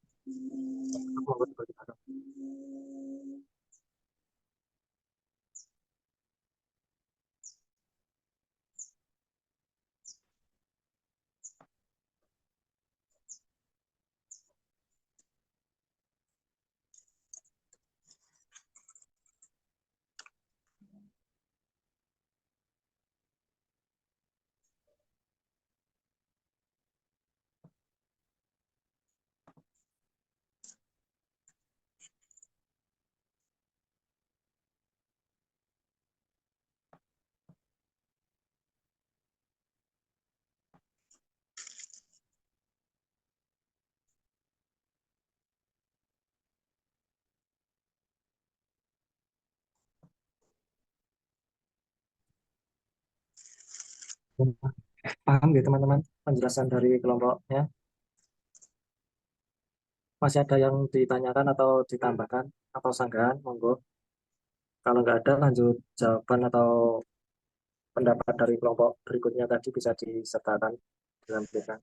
[SPEAKER 1] Paham gitu teman-teman penjelasan dari kelompoknya? Masih ada yang ditanyakan atau ditambahkan atau sanggahan? Monggo. Kalau nggak ada, lanjut jawaban atau pendapat dari kelompok berikutnya tadi bisa disertakan dalam berita.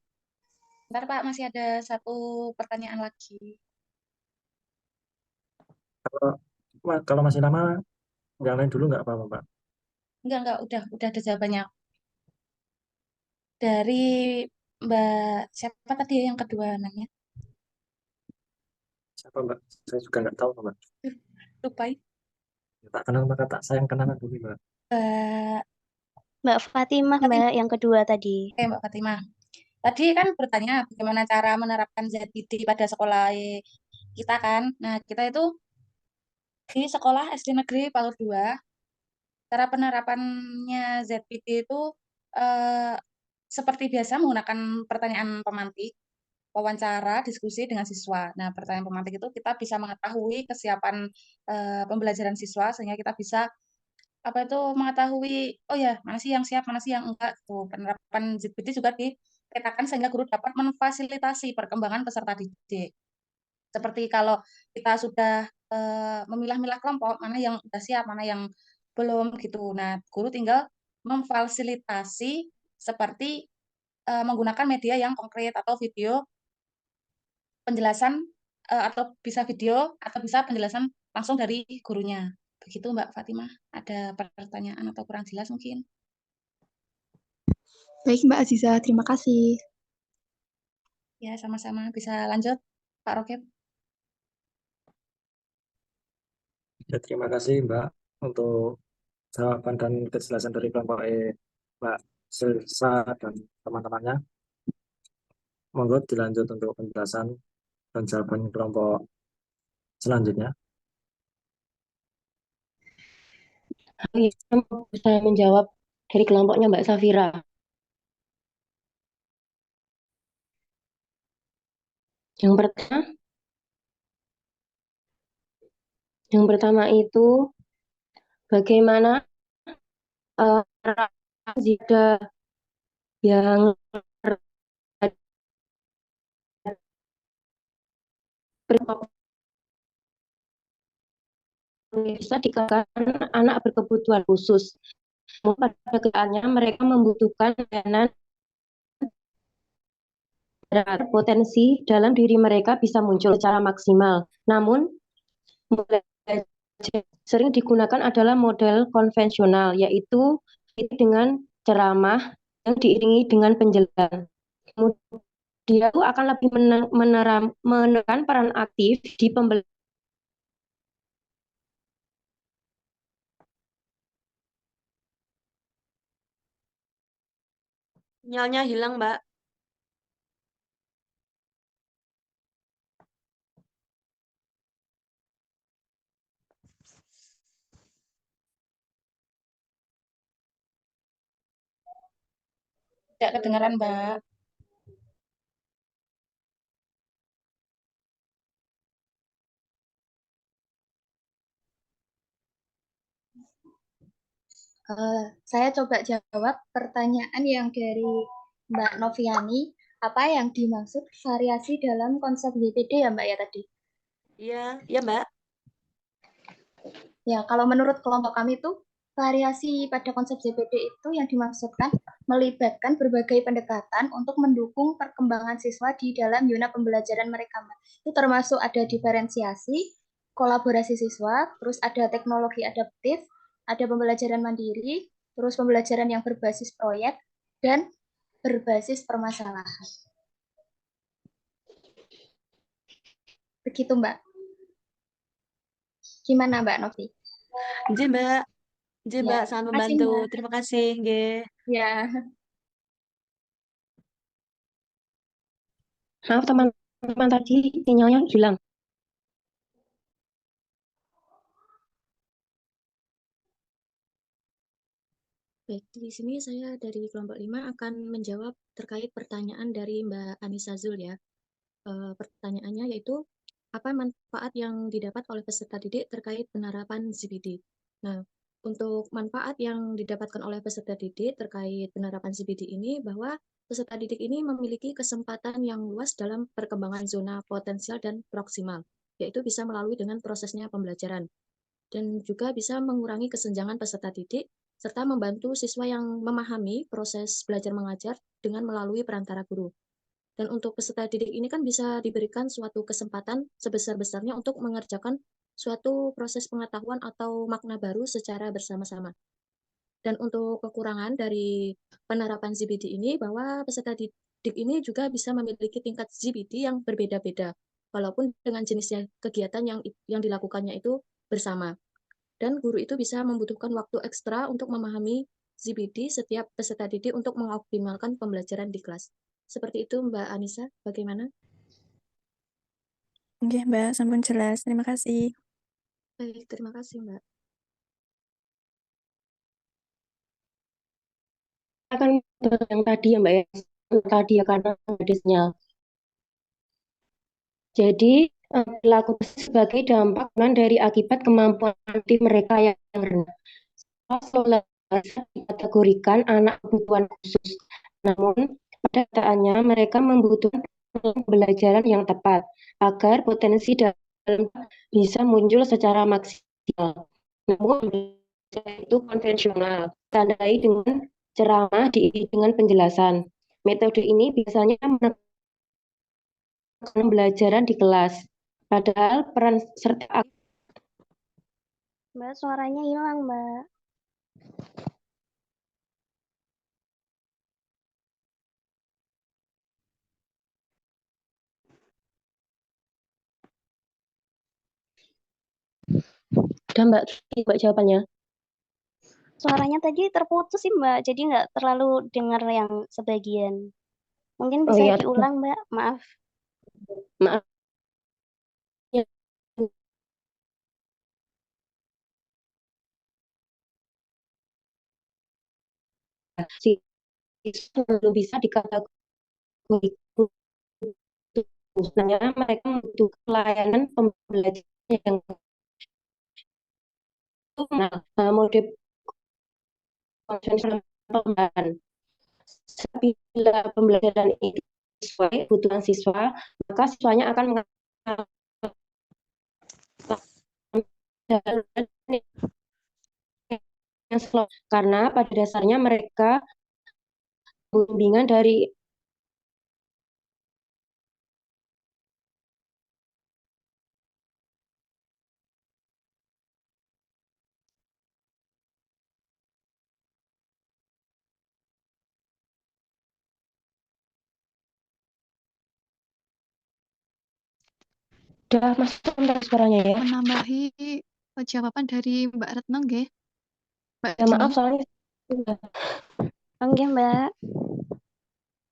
[SPEAKER 11] Bentar Pak, masih ada satu pertanyaan lagi.
[SPEAKER 1] Kalau masih lama, yang lain dulu nggak apa-apa, Pak.
[SPEAKER 11] Enggak, udah ada jawabannya. Dari Mbak, siapa tadi yang kedua namanya?
[SPEAKER 1] Siapa, Mbak? Saya juga nggak tahu, Mbak.
[SPEAKER 11] Lupa.
[SPEAKER 1] Tak kenal maka tak sayang kenalan dulu, Mbak.
[SPEAKER 6] Mbak Fatimah, Mbak, yang kedua tadi.
[SPEAKER 11] Oke, Mbak Fatimah. Tadi kan bertanya bagaimana cara menerapkan ZBD pada sekolah kita kan. Nah, kita itu di sekolah SD Negeri Palur 2, cara penerapannya ZBD itu eh, seperti biasa menggunakan pertanyaan pemantik, wawancara, diskusi dengan siswa. Nah, pertanyaan pemantik itu kita bisa mengetahui kesiapan pembelajaran siswa sehingga kita bisa apa itu mengetahui oh ya mana sih yang siap mana sih yang enggak tuh penerapan ZBD juga dipetakan sehingga guru dapat memfasilitasi perkembangan peserta didik seperti kalau kita sudah memilah-milah kelompok mana yang sudah siap mana yang belum gitu nah guru tinggal memfasilitasi seperti menggunakan media yang konkret atau video penjelasan atau bisa video atau bisa penjelasan langsung dari gurunya. Begitu Mbak Fatimah. Ada pertanyaan atau kurang jelas mungkin?
[SPEAKER 14] Baik, Mbak Aziza, terima kasih.
[SPEAKER 11] Ya, sama-sama. Bisa lanjut, Pak Rokep.
[SPEAKER 1] Ya, terima kasih, Mbak, untuk jawaban dan kejelasan dari kelompok Mbak Selsa dan teman-temannya. Monggo dilanjut untuk penjelasan dan jawaban kelompok selanjutnya.
[SPEAKER 18] Saya menjawab dari kelompoknya Mbak Safira. Yang pertama itu bagaimana jika yang bisa dikatakan anak berkebutuhan khusus. Pada kenyataannya mereka membutuhkan layanan agar potensi dalam diri mereka bisa muncul secara maksimal. Namun, sering digunakan adalah model konvensional, yaitu dengan ceramah yang diiringi dengan penjelasan. Kemudian dia itu akan lebih menekan peran aktif di pembelajaran.
[SPEAKER 9] Sinyalnya hilang, Mbak.
[SPEAKER 11] Tidak kedengaran, Mbak.
[SPEAKER 2] Saya coba jawab pertanyaan yang dari Mbak Noviani. Apa yang dimaksud variasi dalam konsep ZBD ya Mbak ya tadi?
[SPEAKER 9] Iya Mbak.
[SPEAKER 2] Ya, kalau menurut kelompok kami itu variasi pada konsep ZBD itu yang dimaksudkan melibatkan berbagai pendekatan untuk mendukung perkembangan siswa di dalam zona pembelajaran mereka. Itu termasuk ada diferensiasi, kolaborasi siswa, terus ada teknologi adaptif, ada pembelajaran mandiri, terus pembelajaran yang berbasis proyek, dan berbasis permasalahan. Begitu Mbak. Gimana Mbak Novi?
[SPEAKER 9] Nggih, Mbak. Nggih,
[SPEAKER 2] Ya,
[SPEAKER 9] Mbak, sangat
[SPEAKER 2] makasih,
[SPEAKER 9] membantu.
[SPEAKER 2] Mbak.
[SPEAKER 9] Terima kasih, nggih.
[SPEAKER 2] Ya.
[SPEAKER 18] Maaf teman-teman tadi sinyalnya hilang.
[SPEAKER 19] Baik, di sini saya dari kelompok 5 akan menjawab terkait pertanyaan dari Mbak Anissa Zul ya. Pertanyaannya yaitu, apa manfaat yang didapat oleh peserta didik terkait penerapan ZBD? Nah, Untuk manfaat yang didapatkan oleh peserta didik terkait penerapan CPD ini bahwa peserta didik ini memiliki kesempatan yang luas dalam perkembangan zona potensial dan proksimal, yaitu bisa melalui dengan prosesnya pembelajaran. Dan juga bisa mengurangi kesenjangan peserta didik, serta membantu siswa yang memahami proses belajar mengajar dengan melalui perantara guru. Dan untuk peserta didik ini kan bisa diberikan suatu kesempatan sebesar-besarnya untuk mengerjakan suatu proses pengetahuan atau makna baru secara bersama-sama. Dan untuk kekurangan dari penerapan ZBD ini bahwa peserta didik ini juga bisa memiliki tingkat ZBD yang berbeda-beda, walaupun dengan jenisnya kegiatan yang dilakukannya itu bersama. Dan guru itu bisa membutuhkan waktu ekstra untuk memahami ZBD setiap peserta didik untuk mengoptimalkan pembelajaran di kelas. Seperti itu Mbak Anissa, bagaimana?
[SPEAKER 13] Oke, Mbak, sampun jelas. Terima kasih.
[SPEAKER 19] Baik, terima kasih Mbak.
[SPEAKER 18] Akan yang tadi ya Mbak ya, tadi ya karena ada sinyal. Jadi berlaku sebagai dampak dari akibat kemampuan nanti mereka yang rendah. Dikategorikan anak kebutuhan khusus. Namun pada kenyataannya mereka membutuhkan pembelajaran yang tepat agar potensi dalam bisa muncul secara maksimal. Namun itu konvensional, tandai dengan ceramah diiringi dengan penjelasan. Metode ini biasanya menekan pembelajaran di kelas, padahal peran serta
[SPEAKER 6] Mbak, suaranya hilang, Mbak.
[SPEAKER 18] Udah Mbak, Mbak jawabannya.
[SPEAKER 6] Suaranya tadi terputus sih, Mbak. Jadi nggak terlalu dengar yang sebagian. Mungkin
[SPEAKER 18] Oh
[SPEAKER 6] bisa
[SPEAKER 18] iya,
[SPEAKER 6] diulang, Mbak. Maaf.
[SPEAKER 18] maaf. Ya. Belum bisa dikategorikan. Sebenarnya mereka membutuhkan pelayanan pembelajaran yang mode konvensional pembelajaran. Bila pembelajaran itu sesuai kebutuhan siswa, maka siswanya akan karena pada dasarnya mereka bimbingan dari udah masuk suaranya ya.
[SPEAKER 17] Menambahi jawaban dari Mbak Retno, nggih. Mbak
[SPEAKER 18] Ya, maaf
[SPEAKER 17] Dini.
[SPEAKER 18] soalnya
[SPEAKER 6] Oke, Mbak.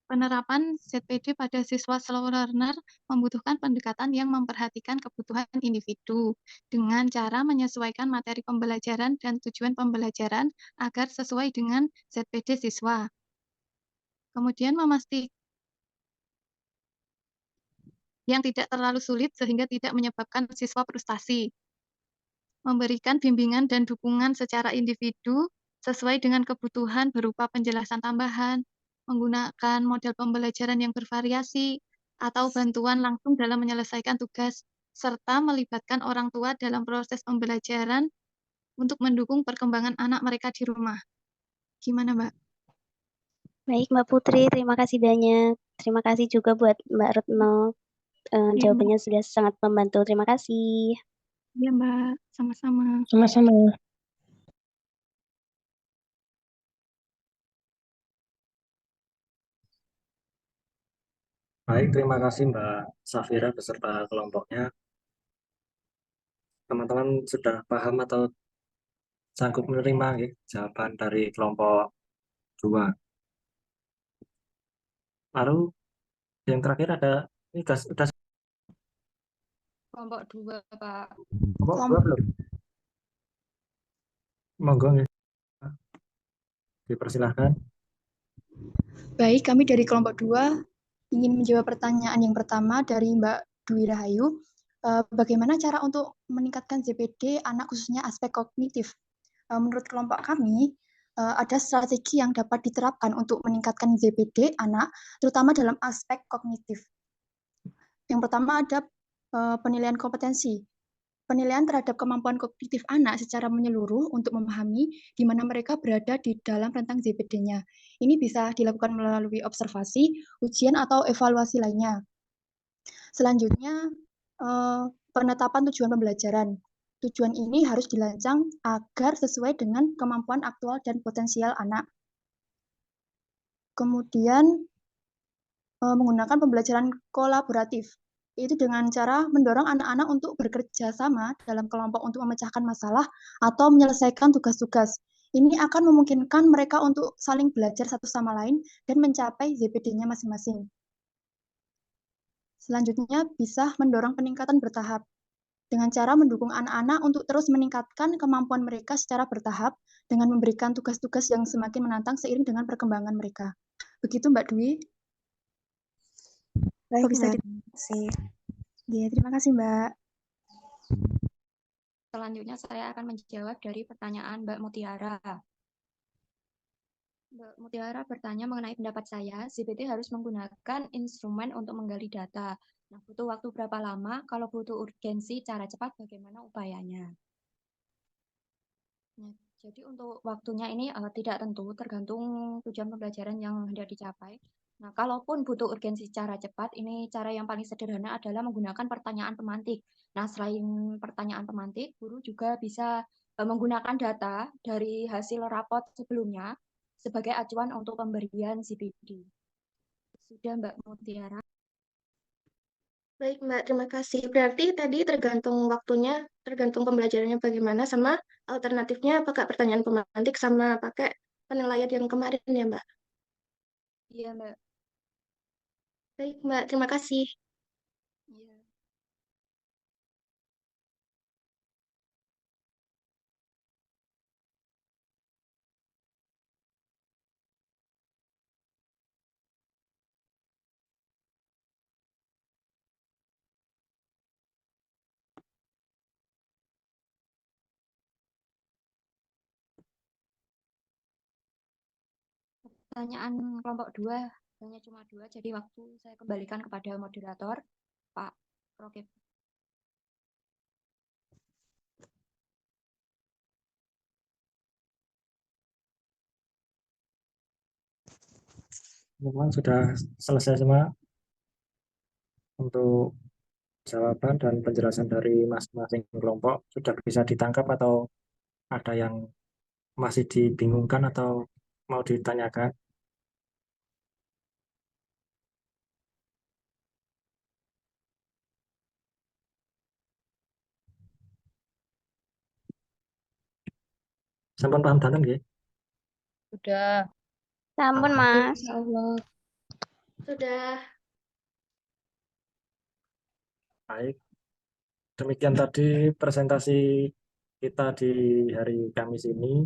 [SPEAKER 17] Penerapan ZPD pada siswa slow learner membutuhkan pendekatan yang memperhatikan kebutuhan individu dengan cara menyesuaikan materi pembelajaran dan tujuan pembelajaran agar sesuai dengan ZPD siswa. Kemudian memastikan yang tidak terlalu sulit sehingga tidak menyebabkan siswa frustasi. Memberikan bimbingan dan dukungan secara individu sesuai dengan kebutuhan berupa penjelasan tambahan, menggunakan model pembelajaran yang bervariasi, atau bantuan langsung dalam menyelesaikan tugas, serta melibatkan orang tua dalam proses pembelajaran untuk mendukung perkembangan anak mereka di rumah. Gimana, Mbak?
[SPEAKER 6] Baik, Mbak Putri. Terima kasih banyak. Terima kasih juga buat Mbak Retno. Jawabannya sudah sangat membantu. Terima kasih.
[SPEAKER 17] Iya, Mbak. Sama-sama.
[SPEAKER 18] Sama-sama.
[SPEAKER 1] Baik, terima kasih Mbak Safira beserta kelompoknya. Teman-teman sudah paham atau sanggup menerima ya, jawaban dari kelompok 2. Lalu yang terakhir ada ini sudah
[SPEAKER 2] Kelompok 2, Pak.
[SPEAKER 1] kelompok 2 belum? Monggo ya. Dipersilahkan.
[SPEAKER 14] Baik, kami dari kelompok 2 ingin menjawab pertanyaan yang pertama dari Mbak Dwi Rahayu. Bagaimana cara untuk meningkatkan ZPD anak khususnya aspek kognitif?
[SPEAKER 20] menurut kelompok kami, ada strategi yang dapat diterapkan untuk meningkatkan ZPD anak, terutama dalam aspek kognitif. Yang pertama ada penilaian kompetensi. Penilaian terhadap kemampuan kognitif anak secara menyeluruh untuk memahami di mana mereka berada di dalam rentang ZPD-nya. Ini bisa dilakukan melalui observasi, ujian, atau evaluasi lainnya. Selanjutnya, penetapan tujuan pembelajaran. Tujuan ini harus dirancang agar sesuai dengan kemampuan aktual dan potensial anak. Kemudian, menggunakan pembelajaran kolaboratif, yaitu dengan cara mendorong anak-anak untuk bekerja sama dalam kelompok untuk memecahkan masalah atau menyelesaikan tugas-tugas. Ini akan memungkinkan mereka untuk saling belajar satu sama lain dan mencapai ZPD-nya masing-masing. Selanjutnya, bisa mendorong peningkatan bertahap dengan cara mendukung anak-anak untuk terus meningkatkan kemampuan mereka secara bertahap dengan memberikan tugas-tugas yang semakin menantang seiring dengan perkembangan mereka. Begitu Mbak Dwi.
[SPEAKER 16] Baik,
[SPEAKER 20] bisa
[SPEAKER 16] Mbak. Terima kasih.
[SPEAKER 20] Ya, terima kasih Mbak.
[SPEAKER 2] Selanjutnya saya akan menjawab dari pertanyaan Mbak Mutiara. Mbak Mutiara bertanya mengenai pendapat saya, ZPD harus menggunakan instrumen untuk menggali data. Nah, butuh waktu berapa lama? Kalau butuh urgensi, cara cepat, bagaimana upayanya? Nah, jadi untuk waktunya ini tidak tentu, tergantung tujuan pembelajaran yang hendak dicapai. Nah, kalaupun butuh urgensi secara cepat, ini cara yang paling sederhana adalah menggunakan pertanyaan pemantik. Nah, selain pertanyaan pemantik, guru juga bisa menggunakan data dari hasil rapot sebelumnya sebagai acuan untuk pemberian ZPD. Sudah Mbak Mutiara.
[SPEAKER 5] Baik Mbak, terima kasih. Berarti tadi tergantung waktunya, tergantung pembelajarannya bagaimana, sama alternatifnya pakai pertanyaan pemantik sama pakai penilaian yang kemarin ya Mbak?
[SPEAKER 2] Iya Mbak.
[SPEAKER 5] Baik Mbak, terima kasih.
[SPEAKER 2] Iya. Pertanyaan kelompok 2 hanya cuma 2, jadi waktu saya kembalikan kepada moderator, Pak Rokib.
[SPEAKER 1] Memang sudah selesai semua untuk jawaban dan penjelasan dari masing-masing kelompok. Sudah bisa ditangkap atau ada yang masih dibingungkan atau mau ditanyakan? Sampun paham danten nggih?
[SPEAKER 12] Sudah.
[SPEAKER 6] Sampun, Mas.
[SPEAKER 5] Insya Allah. Sudah.
[SPEAKER 1] Baik. Demikian tadi presentasi kita di hari Kamis ini.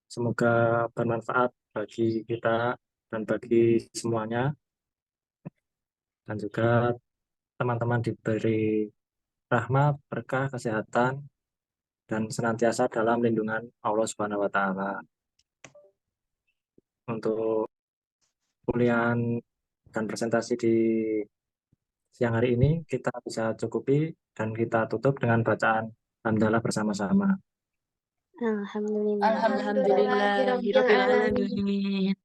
[SPEAKER 1] Semoga bermanfaat bagi kita dan bagi semuanya. Dan juga teman-teman diberi rahmat, berkah, kesehatan, dan senantiasa dalam lindungan Allah Subhanahu wa Ta'ala. Untuk kuliah dan presentasi di siang hari ini kita bisa cukupi dan kita tutup dengan bacaan hamdalah bersama-sama.
[SPEAKER 6] Alhamdulillah.
[SPEAKER 9] Alhamdulillahirabbil alamin.